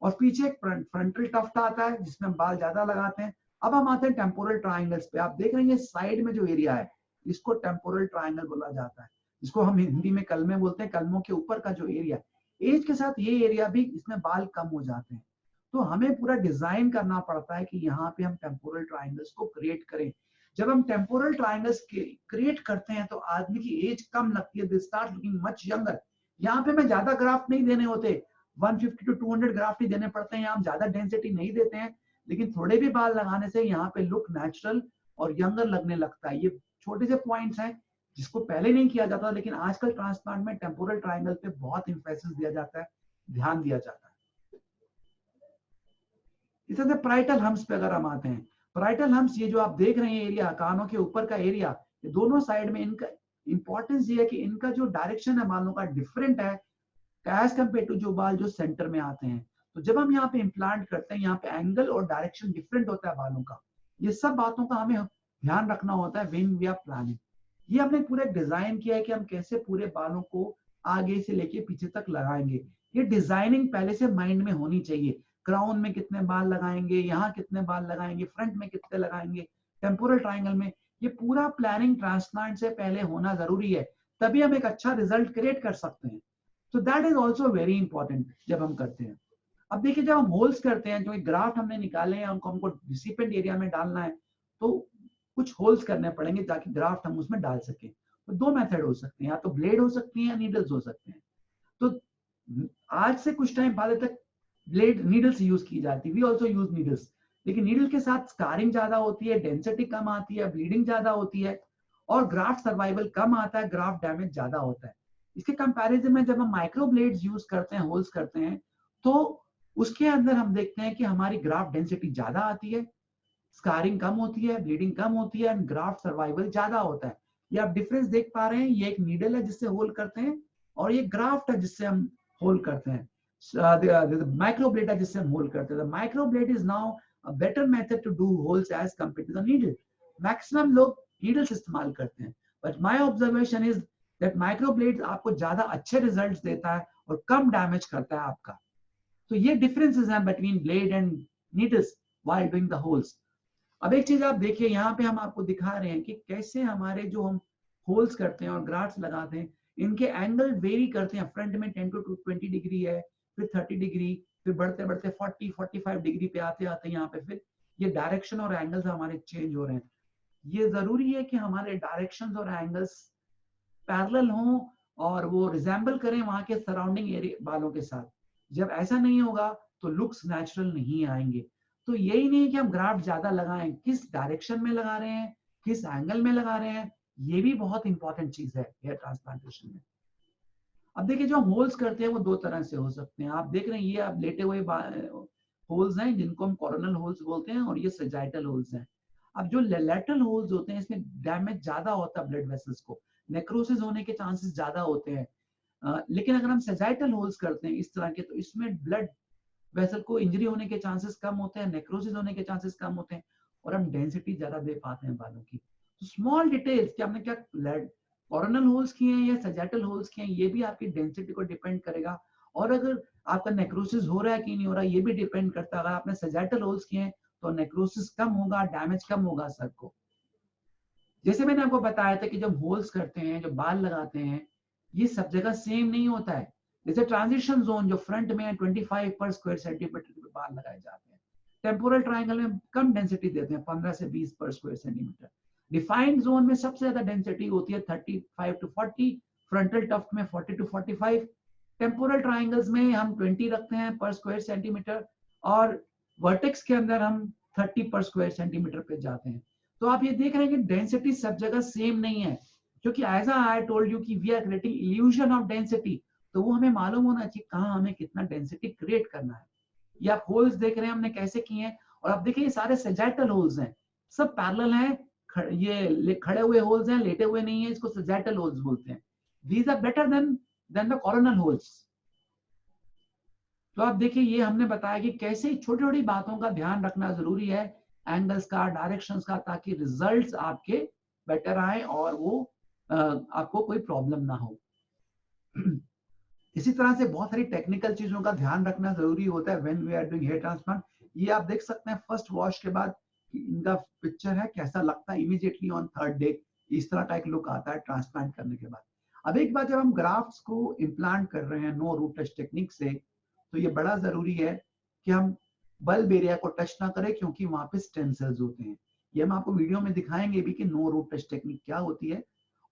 और पीछे एक फ्रंटल टफ्ट आता है जिसमें हम बाल ज्यादा लगाते हैं। अब हम आते हैं टेम्पोरल ट्राइंगल्स पे। आप देख रहे हैं साइड में जो एरिया है इसको टेम्पोरल ट्राइंगल बोला जाता है, जिसको हम हिंदी में कलमे बोलते हैं। कलमों के ऊपर का जो एरिया, एज के साथ ये एरिया भी इसमें बाल कम हो जाते हैं। तो हमें पूरा डिजाइन करना पड़ता है कि यहाँ पे हम टेम्पोरल ट्राइंगल्स को क्रिएट करें। जब हम टेम्पोरल ट्राइंगल्स क्रिएट करते हैं तो आदमी की एज कम लगती है, they start looking much younger. यहाँ पे हमें ज्यादा ग्राफ नहीं देने होते, 150 to 200 ग्राफ ही देने पड़ते हैं, यहाँ हम ज्यादा डेंसिटी नहीं देते हैं, लेकिन थोड़े भी बाल लगाने से यहाँ पे लुक नेचुरल और यंगर लगने लगता है। ये छोटे से पॉइंट्स हैं जिसको पहले नहीं किया जाता, लेकिन आजकल ट्रांसप्लांट में टेम्पोरल ट्राइंगल पे बहुत इंफेसिस दिया जाता है, ध्यान दिया जाता है। इस तरह से प्राइटल हम्स पे अगर हम आते हैं, प्राइटल हम्स ये जो आप देख रहे हैं एरिया, कानों के ऊपर का एरिया, ये दोनों साइड में इनका इंपॉर्टेंस ये है कि इनका जो डायरेक्शन है बालों का डिफरेंट है एज कम्पेयर टू जो बाल जो सेंटर में आते हैं। तो जब हम यहाँ पे इम्प्लांट करते हैं, यहाँ पे एंगल और डायरेक्शन डिफरेंट होता है बालों का। ये सब बातों का हमें ध्यान रखना होता है व्हेन वी आर प्लानिंग। ये हमने पूरा डिजाइन किया है कि हम कैसे पूरे बालों को आगे से लेके पीछे तक लगाएंगे। ये डिजाइनिंग पहले से माइंड में होनी चाहिए। क्राउन में कितने बाल लगाएंगे, यहाँ कितने बाल लगाएंगे, फ्रंट में कितने लगाएंगे, टेम्पोरल ट्राइंगल में, ये पूरा प्लानिंग ट्रांसप्लांट से पहले होना जरूरी है, तभी हम एक अच्छा रिजल्ट क्रिएट कर सकते हैं। तो that is also very important जब हम करते हैं। अब देखिए जब हम होल्स करते हैं, जो ग्राफ्ट हमने निकाले हैं उनको हमको रिसिपेंट एरिया में डालना है, तो कुछ होल्स करने पड़ेंगे ताकि ग्राफ्ट हम उसमें डाल सकें। तो दो मेथड हो सकते हैं, या तो ब्लेड हो सकती है या नीडल्स हो सकते हैं। तो आज से कुछ टाइम पहले तक ब्लेड नीडल्स यूज की जाती, वी ऑल्सो यूज नीडल्स, लेकिन नीडल के साथ स्कारिंग ज्यादा होती है, डेंसिटी कम आती है, ब्लीडिंग ज्यादा होती है और ग्राफ्ट सर्वाइवल कम आता है, ग्राफ्ट डैमेज ज्यादा होता है। इसके कंपैरिजन में जब हम माइक्रो ब्लेड्स यूज करते हैं, होल्स करते हैं, तो उसके अंदर हम देखते हैं कि हमारी ग्राफ्ट डेंसिटी ज्यादा आती है, स्कारिंग कम होती है, ब्लीडिंग कम होती है एंड ग्राफ्ट सर्वाइवल ज्यादा होता है। ये आप डिफरेंस देख पा रहे हैं, ये एक नीडल है जिससे होल करते हैं और ये ग्राफ्ट है जिससे हम होल करते हैं, माइक्रो ब्लेड है जिससे हम होल करते हैं। Micro blade is now a better method to do holes as compare to the needle. Maximum लोग नीडल्स इस्तेमाल करते हैं, but my observation is that micro blade आपको ज्यादा अच्छे रिजल्ट्स देता है और कम डैमेज करता है आपका। तो ये डिफरेंसेस हैं between blade and needles while doing the holes. अब एक चीज आप देखिए, यहाँ पे हम आपको दिखा रहे हैं कि कैसे हमारे जो हम होल्स करते हैं और ग्राफ्ट्स लगाते हैं, इनके एंगल वेरी करते हैं। फ्रंट में 10 to 20 डिग्री है, फिर 30 डिग्री, फिर बढ़ते बढ़ते 40-45 डिग्री पे आते आते यहाँ पे फिर ये डायरेक्शन और एंगल्स हमारे चेंज हो रहे हैं। ये जरूरी है कि हमारे डायरेक्शंस और एंगल्स पैरेलल हों और वो रिजेंबल करें वहां के सराउंडिंग एरिया बालों के साथ। जब ऐसा नहीं होगा तो लुक्स नेचुरल नहीं आएंगे। तो यही नहीं कि हम ग्राफ्ट ज्यादा लगाएं, किस डायरेक्शन में लगा रहे हैं, किस एंगल में लगा रहे हैं, ये भी बहुत इंपॉर्टेंट चीज है हेयर ट्रांसप्लांटेशन में। अब देखिए जो हम होल्स करते हैं वो दो तरह से हो सकते हैं। आप देख रहे हैं ये आप लेटे हुए होल्स हैं जिनको हम कोरोनल होल्स बोलते हैं, और ये सजाइटल होल्स हैं। अब जो लैटरल होल्स होते हैं इसमें डैमेज ज्यादा होता है ब्लड वेसल्स को, नेक्रोसिस होने के चांसेस ज्यादा होते हैं। लेकिन अगर हम सजाइटल होल्स करते हैं इस तरह के, तो इसमें ब्लड वेसल को इंजरी होने के चांसेस कम होते हैं, नेक्रोसिस होने के चांसेस कम होते हैं, और हम डेंसिटी ज्यादा दे पाते हैं बालों की। तो स्मॉल डिटेल्स कि आपने क्या कोरोनल होल्स किए हैं या सजाइटल होल्स किए हैं, ये भी आपकी डेंसिटी को डिपेंड करेगा। और अगर आपका नेक्रोसिस हो रहा है कि नहीं हो रहा है ये भी डिपेंड करता है। अगर आपने सजाइटल होल्स किए हैं तो नेक्रोसिस कम होगा, डैमेज कम होगा सर को। जैसे मैंने आपको बताया था कि जब होल्स करते हैं, जो बाल लगाते हैं, ये सब जगह सेम नहीं होता है। जैसे ट्रांजिशन जोन जो फ्रंट में 25 पर स्क्वायर सेंटीमीटर पे बाल लगाए जाते हैं, टेम्पोरल ट्रायंगल में कम डेंसिटी देते हैं, 15 से 20 पर स्क्वायर सेंटीमीटर। डिफाइंड जोन में सबसे ज्यादा डेंसिटी होती है 35 टू 40, फ्रंटल टफ्ट में 40 टू 45, टेम्पोरल ट्रायंगल्स में हम 20 रखते हैं पर स्क्वायर सेंटीमीटर, और वर्टेक्स के अंदर हम 30 पर स्क्वायर सेंटीमीटर पे जाते हैं। तो आप ये देख रहे हैं कि डेंसिटी सब जगह सेम नहीं है, क्योंकि एज आई टोल्ड यू कि we are creating illusion of density. तो वो हमें मालूम होना चाहिए कहाँ हमें कितना डेंसिटी क्रिएट करना है। ये आप होल्स देख रहे हैं हमने कैसे किए हैं, और आप देखिए ये सारे सजाइटल होल्स हैं, सब पैरेलल हैं। ये खड़े हुए होल्स हैं, लेटे हुए नहीं है, इसको सजाइटल होल्स बोलते हैं। These are better than the coronal holes. तो आप देखिए ये हमने बताया कि कैसे छोटी छोटी बातों का ध्यान रखना जरूरी है, एंगल्स का, डायरेक्शंस का, ताकि रिजल्ट्स आपके बेटर आए और वो आपको कोई प्रॉब्लम ना हो। इसी तरह से बहुत सारी टेक्निकल चीजों का ध्यान रखना जरूरी होता है when we are doing hair transplant. ये आप देख सकते हैं फर्स्ट वॉश के बाद इनका पिक्चर है, कैसा लगता है इमीडिएटली ऑन थर्ड डे, इस तरह का एक लुक आता है ट्रांसप्लांट करने के बाद। अब एक बात, जब हम ग्राफ्ट्स को इम्प्लांट कर रहे हैं नो रूट टच टेक्निक से, तो ये बड़ा जरूरी है कि हम बल्ब एरिया को टच ना करें, क्योंकि वहां पे स्टेम सेल्स होते हैं। ये हम आपको वीडियो में दिखाएंगे भी कि नो रूट टच टेक्निक क्या होती है।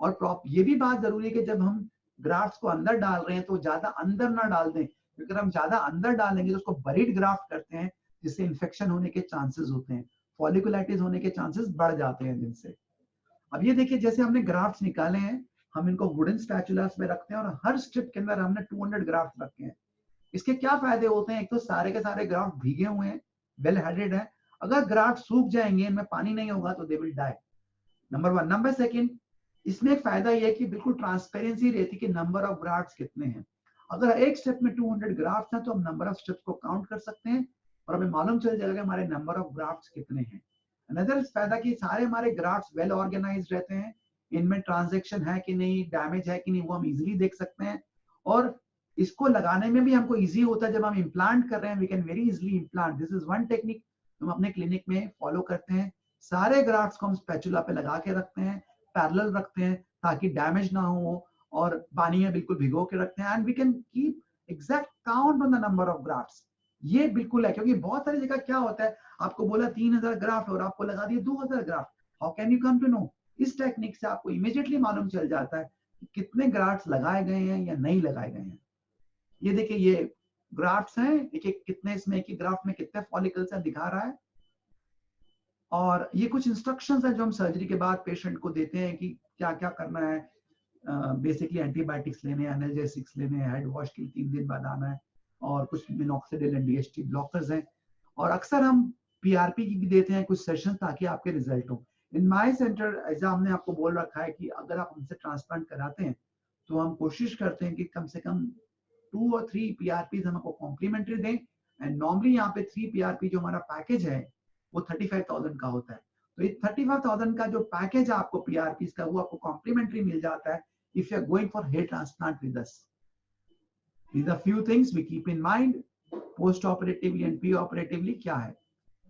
और ये भी बात जरूरी है कि जब हम ग्राफ्ट्स को अंदर डाल रहे हैं तो ज्यादा अंदर ना डाल दें, क्योंकि अगर हम ज्यादा अंदर डालेंगे तो उसको बरीड ग्राफ्ट करते हैं, जिससे इन्फेक्शन होने के चांसेस होते हैं, फॉलिकुलाइटिस होने के चांसेस बढ़ जाते हैं जिनसे। अब ये देखिए जैसे हमने ग्राफ्ट्स निकाले हैं, हम इनको वुडन स्पैचुलास में रखते हैं, और हर स्ट्रिप के अंदर हमने 200 ग्राफ्ट रखे हैं। इसके क्या फायदे होते हैं? एक तो सारे के सारे ग्राफ्ट भीगे हुए हैं, वेल हेडेड है। अगर ग्राफ्ट सूख जाएंगे, इनमें पानी नहीं होगा, तो they will die, number 1। Number 2, इसमें एक फायदा यह है कि बिल्कुल ट्रांसपेरेंसी रहती कि नंबर ऑफ ग्राफ्ट्स कितने हैं। अगर एक स्टेप में 200 ग्राफ्ट्स हैं तो हम नंबर ऑफ स्टेप्स को काउंट कर सकते हैं और हमें मालूम चल जाएगा हमारे नंबर ऑफ ग्राफ्ट्स कितने हैं। अनदर फायदा कि सारे हमारे ग्राफ्ट्स वेल ऑर्गेनाइज्ड रहते हैं, इनमें ट्रांजैक्शन है कि नहीं, डैमेज है कि नहीं, वो हम इजीली देख सकते हैं। और इसको लगाने में भी हमको इजी होता है, जब हम इम्प्लांट कर रहे हैं we can very easily implant. This is one technique हम अपने क्लिनिक में फॉलो करते हैं। सारे ग्राफ्ट्स को हम स्पैचुला पे लगा के रखते हैं, पैरेलल रखते हैं ताकि डैमेज ना हो, और पानी में बिल्कुल भिगो के रखते हैं, and we can keep exact count on the number of grafts. ये बिल्कुल है, क्योंकि बहुत सारी जगह क्या होता है, आपको बोला 3000 ग्राफ्ट और आपको लगा दिए 2000 graft. How can you come to know? इस टेक्निक से आपको इमीडिएटली मालूम चल जाता है कि कितने ग्राफ्ट्स लगाए गए हैं या नहीं लगाए गए हैं। ये देखिए ये ग्राफ्ट्स हैं, एक एक कितने इसमें, एक ग्राफ्ट में कितने फॉलिकल्स हैं दिखा रहा है। और ये कुछ इंस्ट्रक्शंस हैं जो हम सर्जरी के बाद पेशेंट को देते हैं कि क्या क्या करना है। बेसिकली एंटीबायोटिक्स लेने हैं, एनाल्जेसिक्स लेने हैं, हेड वॉश के 3 दिन बाद आना है, और कुछ मिनॉक्सिडिल एंड डीएचटी ब्लॉकर्स हैं, और अक्सर हम पीआरपी की भी देते हैं कुछ सेशन ताकि आपके रिजल्ट हो। इन माय सेंटर ऐसा हमने आपको बोल रखा है कि अगर आप हमसे ट्रांसप्लांट कराते हैं तो हम कोशिश करते हैं कि कम से कम 2 और 3 पीआरपी हम आपको कॉम्प्लीमेंट्री दें। एंड नॉर्मली यहाँ पे 3 पीआरपी जो हमारा पैकेज है वो 35,000 का होता है। तो ये 35,000 का जो पैकेज है आपको पीआरपी का, वो आपको कॉम्प्लीमेंट्री मिल जाता है if you are going for hair transplant with us. These are few things we keep in mind post operatively and pre-operatively क्या है।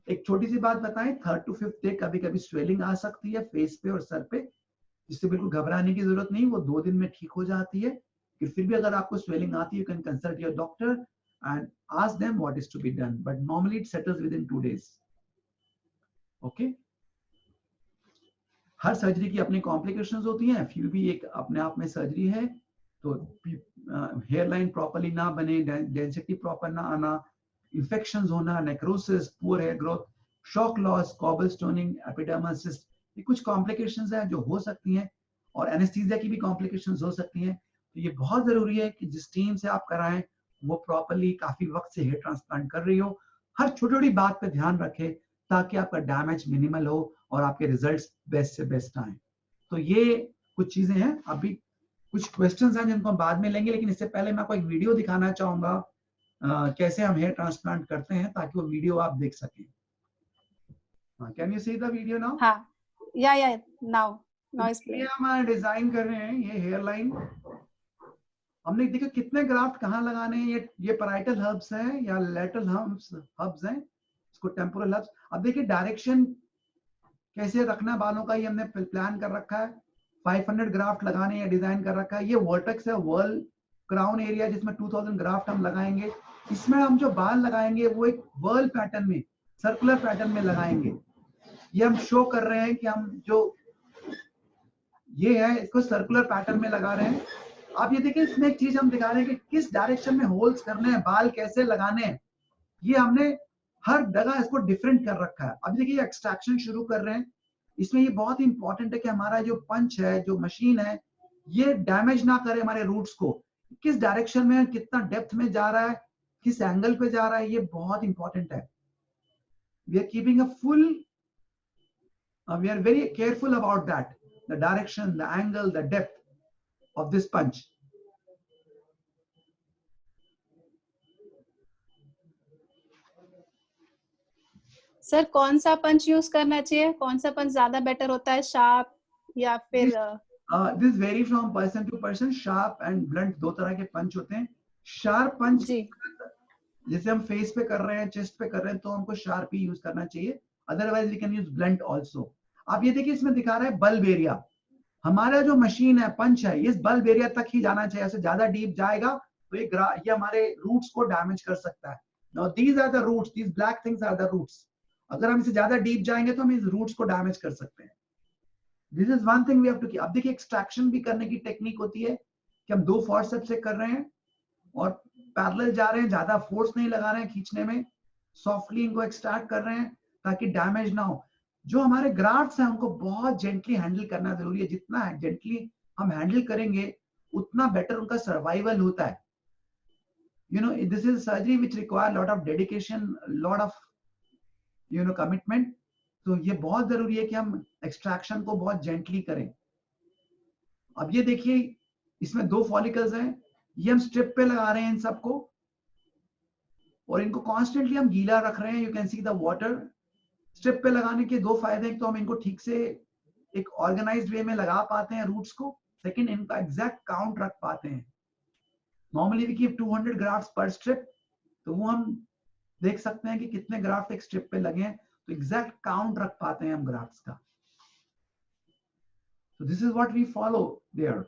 एक छोटी सी बात बताएं, 3rd to 5th डे कभी कभी स्वेलिंग आ सकती है फेस पे और सर पे, जिससे बिल्कुल घबराने की जरूरत नहीं, वो 2 दिन में ठीक हो जाती है। कि फिर भी अगर आपको स्वेलिंग आती है, you can consult your doctor and ask them what is to be done, but normally it settles within 2 days. Okay? Her surgery की अपनी कॉम्प्लिकेशंस होती हैं, फिर भी एक अपने आप में सर्जरी है। तो हेयर लाइन प्रॉपरली ना बने, डेंसिटी प्रॉपर ना आना, इंफेक्शंस होना, necrosis, poor hair growth, shock loss, cobblestoning, epidermal cyst, ये कुछ कॉम्प्लिकेशंस हैं जो हो सकती हैं। और एनेस्थीसिया की भी कॉम्प्लिकेशंस हो सकती हैं। तो ये बहुत जरूरी है कि जिस टीम से आप कराएं वो प्रॉपर्ली काफी वक्त से हेयर ट्रांसप्लांट कर रही हो, हर छोटी छोटी बात पे ध्यान रखे ताकि आपका डैमेज मिनिमल हो और आपके रिजल्ट्स बेस्ट से बेस्ट आए। तो ये कुछ चीजें हैं। अभी कुछ क्वेश्चंस हैं जिनको हम बाद में लेंगे, लेकिन इससे पहले मैं आपको एक वीडियो दिखाना चाहूंगा कैसे हम हेयर ट्रांसप्लांट करते हैं, ताकि वो वीडियो आप देख सकें। Can you see the video now? हाँ, या नाउ इज ये प्लेइंग। हम डिजाइन कर रहे हैं ये हेयर लाइन। हमने देखो कितने ग्राफ्ट कहाँ लगाने हैं। ये पैराइटल हब्स हैं या लैटरल हब्स हैं, इसको टेम्पोरल हब्स। अब देखिए डायरेक्शन कैसे रखना है बालों का, ये हमने प्लान कर रखा है। 500 ग्राफ्ट लगाने या डिजाइन कर रखा है। ये वर्टेक्स है वर्ल क्राउन एरिया जिसमें 2000 ग्राफ्ट हम लगाएंगे। इसमें हम जो बाल लगाएंगे वो एक वर्ल पैटर्न में, सर्कुलर पैटर्न में लगाएंगे। ये हम शो कर रहे हैं कि हम जो ये है इसको सर्कुलर पैटर्न में लगा रहे हैं। आप ये देखिए इसमें एक चीज हम दिखा रहे हैं कि किस डायरेक्शन में होल्स करने हैं, बाल कैसे लगाने हैं। ये हमने हर जगह इसको डिफरेंट कर रखा है। अब देखिए एक्सट्रैक्शन शुरू कर रहे हैं। इसमें ये बहुत इंपॉर्टेंट है कि हमारा जो पंच है, जो मशीन है, ये डैमेज ना करे हमारे रूट्स को। किस डायरेक्शन में, कितना डेप्थ में जा रहा है, किस एंगल पे जा रहा है, ये बहुत इंपॉर्टेंट है। We are keeping a full, we are very careful about that, the direction, the angle, the depth of this punch. Sir कौन सा पंच यूज करना चाहिए, कौन सा पंच ज्यादा बेटर होता है, शार्प या फिर this vary from person to person. Sharp and blunt दो तरह के पंच होते हैं। शार्प पंच जैसे हम फेस पे कर रहे हैं, चेस्ट पे कर रहे हैं, तो हमको शार्प ही यूज करना चाहिए। Otherwise we can use blunt also. आप ये देखिए इसमें दिखा रहा है बल्ब एरिया। हमारा जो मशीन है, पंच है, ये बल्ब एरिया तक ही जाना चाहिए। ऐसे ज्यादा डीप जाएगा तो ये हमारे रूट्स को डैमेज कर सकता है। Now these are the roots, these black things are the roots. अगर हम इसे ज्यादा डीप जाएंगे तो हम इस रूट्स को डैमेज कर सकते हैं। This is one thing we have to keep. अब देखिए एक्सट्रैक्शन भी करने की टेक्निक होती है कि हम 2 फोर्सेप्स से कर रहे हैं और पैरेलल जा रहे हैं, ज्यादा फोर्स नहीं लगा रहे हैं खींचने में, सॉफ्टली इनको एक्सट्रैक्ट कर रहे हैं ताकि डैमेज ना हो। जो हमारे ग्राफ्ट्स हैं उनको बहुत जेंटली हैंडल करना जरूरी है। जितना जेंटली हम हैंडल करेंगे उतना बेटर उनका सर्वाइवल होता है। You know, this is surgery which require lot of dedication, lot of commitment. तो ये बहुत जरूरी है कि हम एक्सट्रैक्शन को बहुत जेंटली करें। अब ये देखिए इसमें 2 फॉलिकल्स हैं, ये हम स्ट्रिप पे लगा रहे हैं इन सबको और इनको कॉन्स्टेंटली हम गीला रख रहे हैं। You can see the water. Strip पे लगाने के 2 फायदे हैं, तो हम इनको ठीक से एक ऑर्गेनाइज्ड वे में लगा पाते हैं रूट्स को। सेकंड, इनका एग्जैक्ट काउंट रख पाते हैं। नॉर्मली वी कीप 200 ग्राफ्ट्स पर स्ट्रिप, तो वो हम देख सकते हैं कि कितने ग्राफ्ट एक स्ट्रिप पे लगे हैं, तो एग्जैक्ट काउंट रख पाते हैं हम ग्राफ्ट्स का। So this is what we follow there.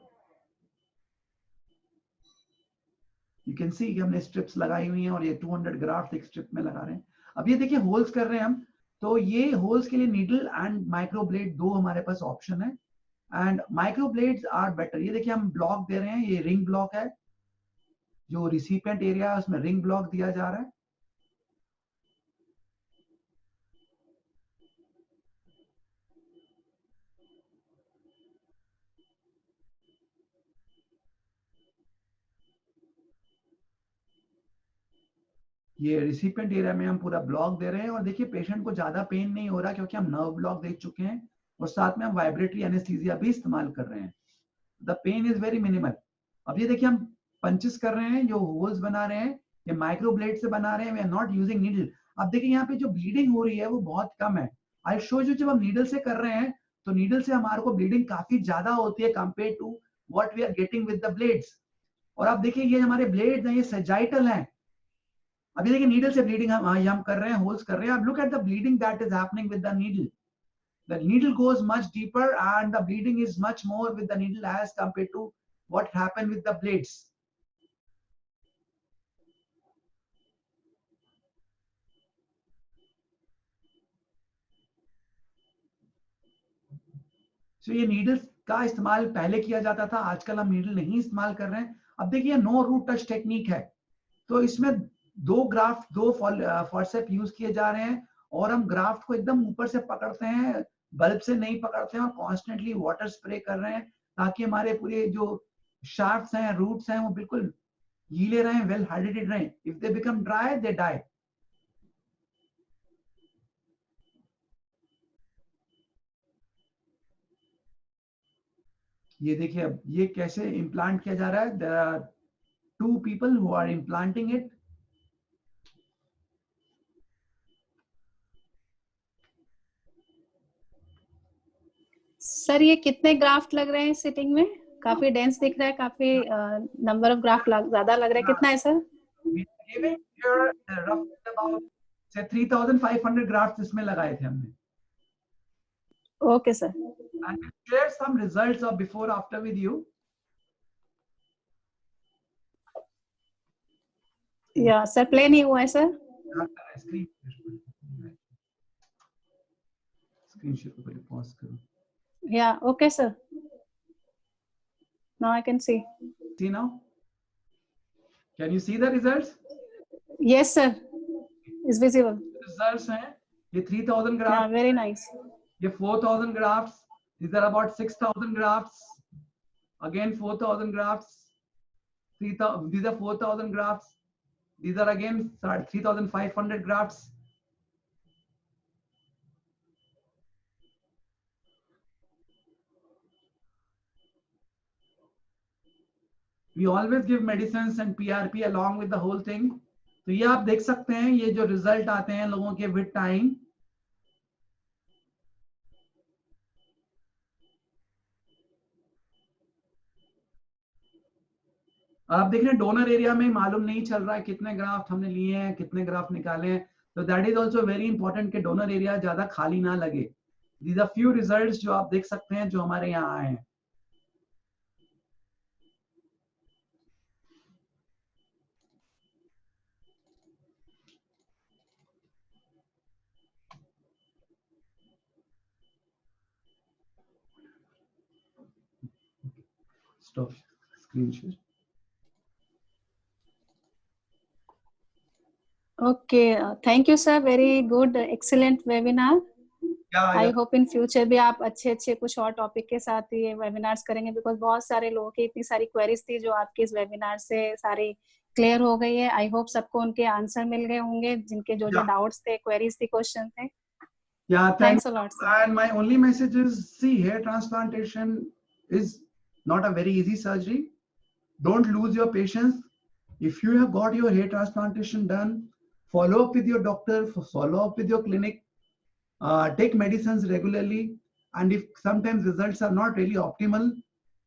You can see कि हमने स्ट्रिप्स लगाई हुई हैं और ये 200 ग्राफ्ट एक स्ट्रिप में लगा रहे हैं। अब ये देखिए होल्स कर रहे हैं हम, तो ये होल्स के लिए नीडल एंड माइक्रोब्लेड 2 हमारे पास ऑप्शन है, एंड माइक्रोब्लेड्स आर बेटर। ये देखिए हम ब्लॉक दे रहे हैं, ये रिंग ब्लॉक है, जो रिसिपिएंट एरिया है उसमें रिंग ब्लॉक दिया जा रहा है। ये रिसिपिएंट एरिया में हम पूरा ब्लॉक दे रहे हैं और देखिए पेशेंट को ज्यादा पेन नहीं हो रहा क्योंकि हम नर्व ब्लॉक दे चुके हैं और साथ में हम वाइब्रेटरी एनेस्थीसिया भी इस्तेमाल कर रहे हैं। The pain is very minimal. अब ये देखिए हम पंचेस कर रहे हैं, जो होल्स बना रहे हैं ये माइक्रोब्लेड से बना रहे हैं। We are not using needle. अब देखिए यहाँ पे जो ब्लीडिंग हो रही है वो बहुत कम है। आई शो यू, जब हम नीडल से कर रहे हैं तो नीडल से हमारे को ब्लीडिंग काफी ज्यादा होती है compare to what we are getting with the blades. और आप देखिए ये हमारे ब्लेड्स हैं, ये सजाइटल हैं। अभी देखिए नीडल से ब्लीडिंग हम कर रहे हैं, होल्स कर रहे हैं। अब look at the bleeding that is happening with the needle. The needle goes much deeper and the bleeding is much more with the needle as compared to what happened with the blades. So ये needles का इस्तेमाल पहले किया जाता था, आजकल हम needle नहीं इस्तेमाल कर रहे हैं। अब देखिए no root touch टेक्निक है, तो इसमें 2 ग्राफ्ट 2 फॉर्सेप यूज किए जा रहे हैं और हम ग्राफ्ट को एकदम ऊपर से पकड़ते हैं, बल्ब से नहीं पकड़ते हैं और कॉन्स्टेंटली वाटर स्प्रे कर रहे हैं ताकि हमारे पूरे जो शाफ्ट्स हैं, रूट्स हैं, वो बिल्कुल गीले रहें, वेल हाइड्रेटेड रहें. If they become dry, they die. ये देखिए अब ये कैसे इम्प्लांट किया जा रहा है. There are 2 people who are implanting it. Sir ये कितने ग्राफ्ट लग रहे हैं सिटिंग में? काफी डेंस दिख रहा है, काफी नंबर ऑफ ग्राफ्ट ज्यादा लग रहा है. कितना है sir? We are giving here roughly about say 3,500 grafts इसमें लगाए थे हमने. Okay sir. And we share some results of before after with you. या सर प्ले नहीं हुआ है सर. स्क्रीन शेयर को पहले पॉज करो. या okay sir. Now I can see. See now? Can you see the results? Yes sir, is visible. Results हैं ये 3,000 grafts. Yeah, very nice. ये 4,000 grafts. These are about 6,000 grafts. Again 4,000 grafts. 3,000. These are 4,000 grafts. These are again 3,500 grafts. We always give medicines and PRP along with the whole thing. तो ये आप देख सकते हैं ये जो रिजल्ट आते हैं लोगों के विद टाइम. आप देख रहे हैं डोनर एरिया में मालूम नहीं चल रहा है कितने ग्राफ्ट हमने लिए हैं, कितने ग्राफ्ट निकाले हैं. तो that is also very important कि डोनर एरिया ज्यादा खाली ना लगे. दीज आर फ्यू रिजल्ट्स जो आप देख सकते हैं जो हमारे यहाँ आए हैं. Stop screen share. Okay, thank you sir, very good, excellent webinar. I hope in future भी आप अच्छे कुछ और टॉपिक के साथ ये वेबिनार्स करेंगे, बिकॉज बहुत सारे लोगों की इतनी सारी क्वेरीज थी जो आपके इस वेबिनार से सारी क्लियर हो गई है. आई होप सबको उनके आंसर मिल गए होंगे जिनके जो डाउट्स थे, क्वेरीज थी, क्वेश्चन थे. Yeah, thanks a lot sir. And my only message is, see, hair transplantation is not a very easy surgery. Don't lose your patience. If you have got your hair transplantation done, follow up with your doctor, follow up with your clinic, take medicines regularly, and if sometimes results are not really optimal,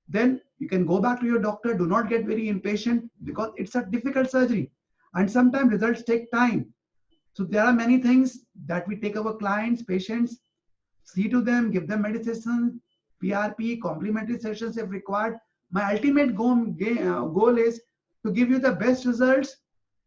then you can go back to your doctor. Do not get very impatient because it's a difficult surgery and sometimes results take time. So there are many things that we take our clients, patients, see to them, give them medicine, PRP, complementary sessions if required. My ultimate goal is to give you the best results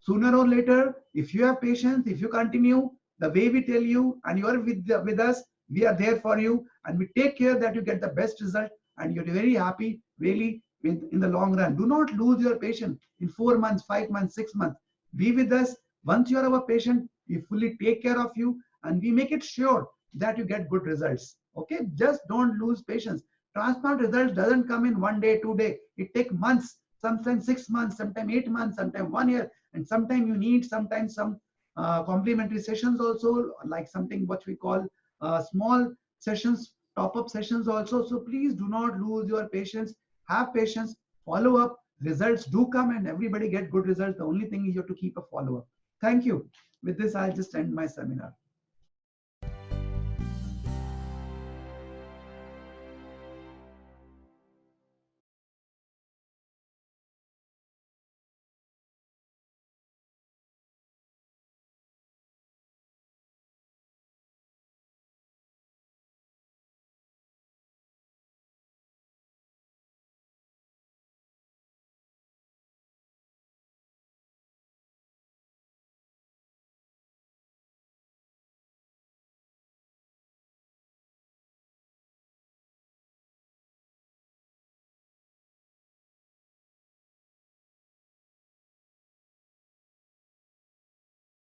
sooner or later. If you have patience, if you continue the way we tell you and you are with us, we are there for you and we take care that you get the best result and you're very happy really in the long run. Do not lose your patience in 4 months, 5 months, 6 months. Be with us. Once you are our patient, we fully take care of you and we make it sure that you get good results. Okay, just don't lose patience. Transplant results doesn't come in 1 day, 2 days. It takes months, sometimes 6 months, sometimes 8 months, sometimes 1 year, and sometimes you need sometimes some complementary sessions also, like something what we call small sessions, top-up sessions also. So please do not lose your patience. Have patience, follow up. Results do come and everybody get good results. The only thing is you have to keep a follow-up. Thank you. With this, I'll just end my seminar.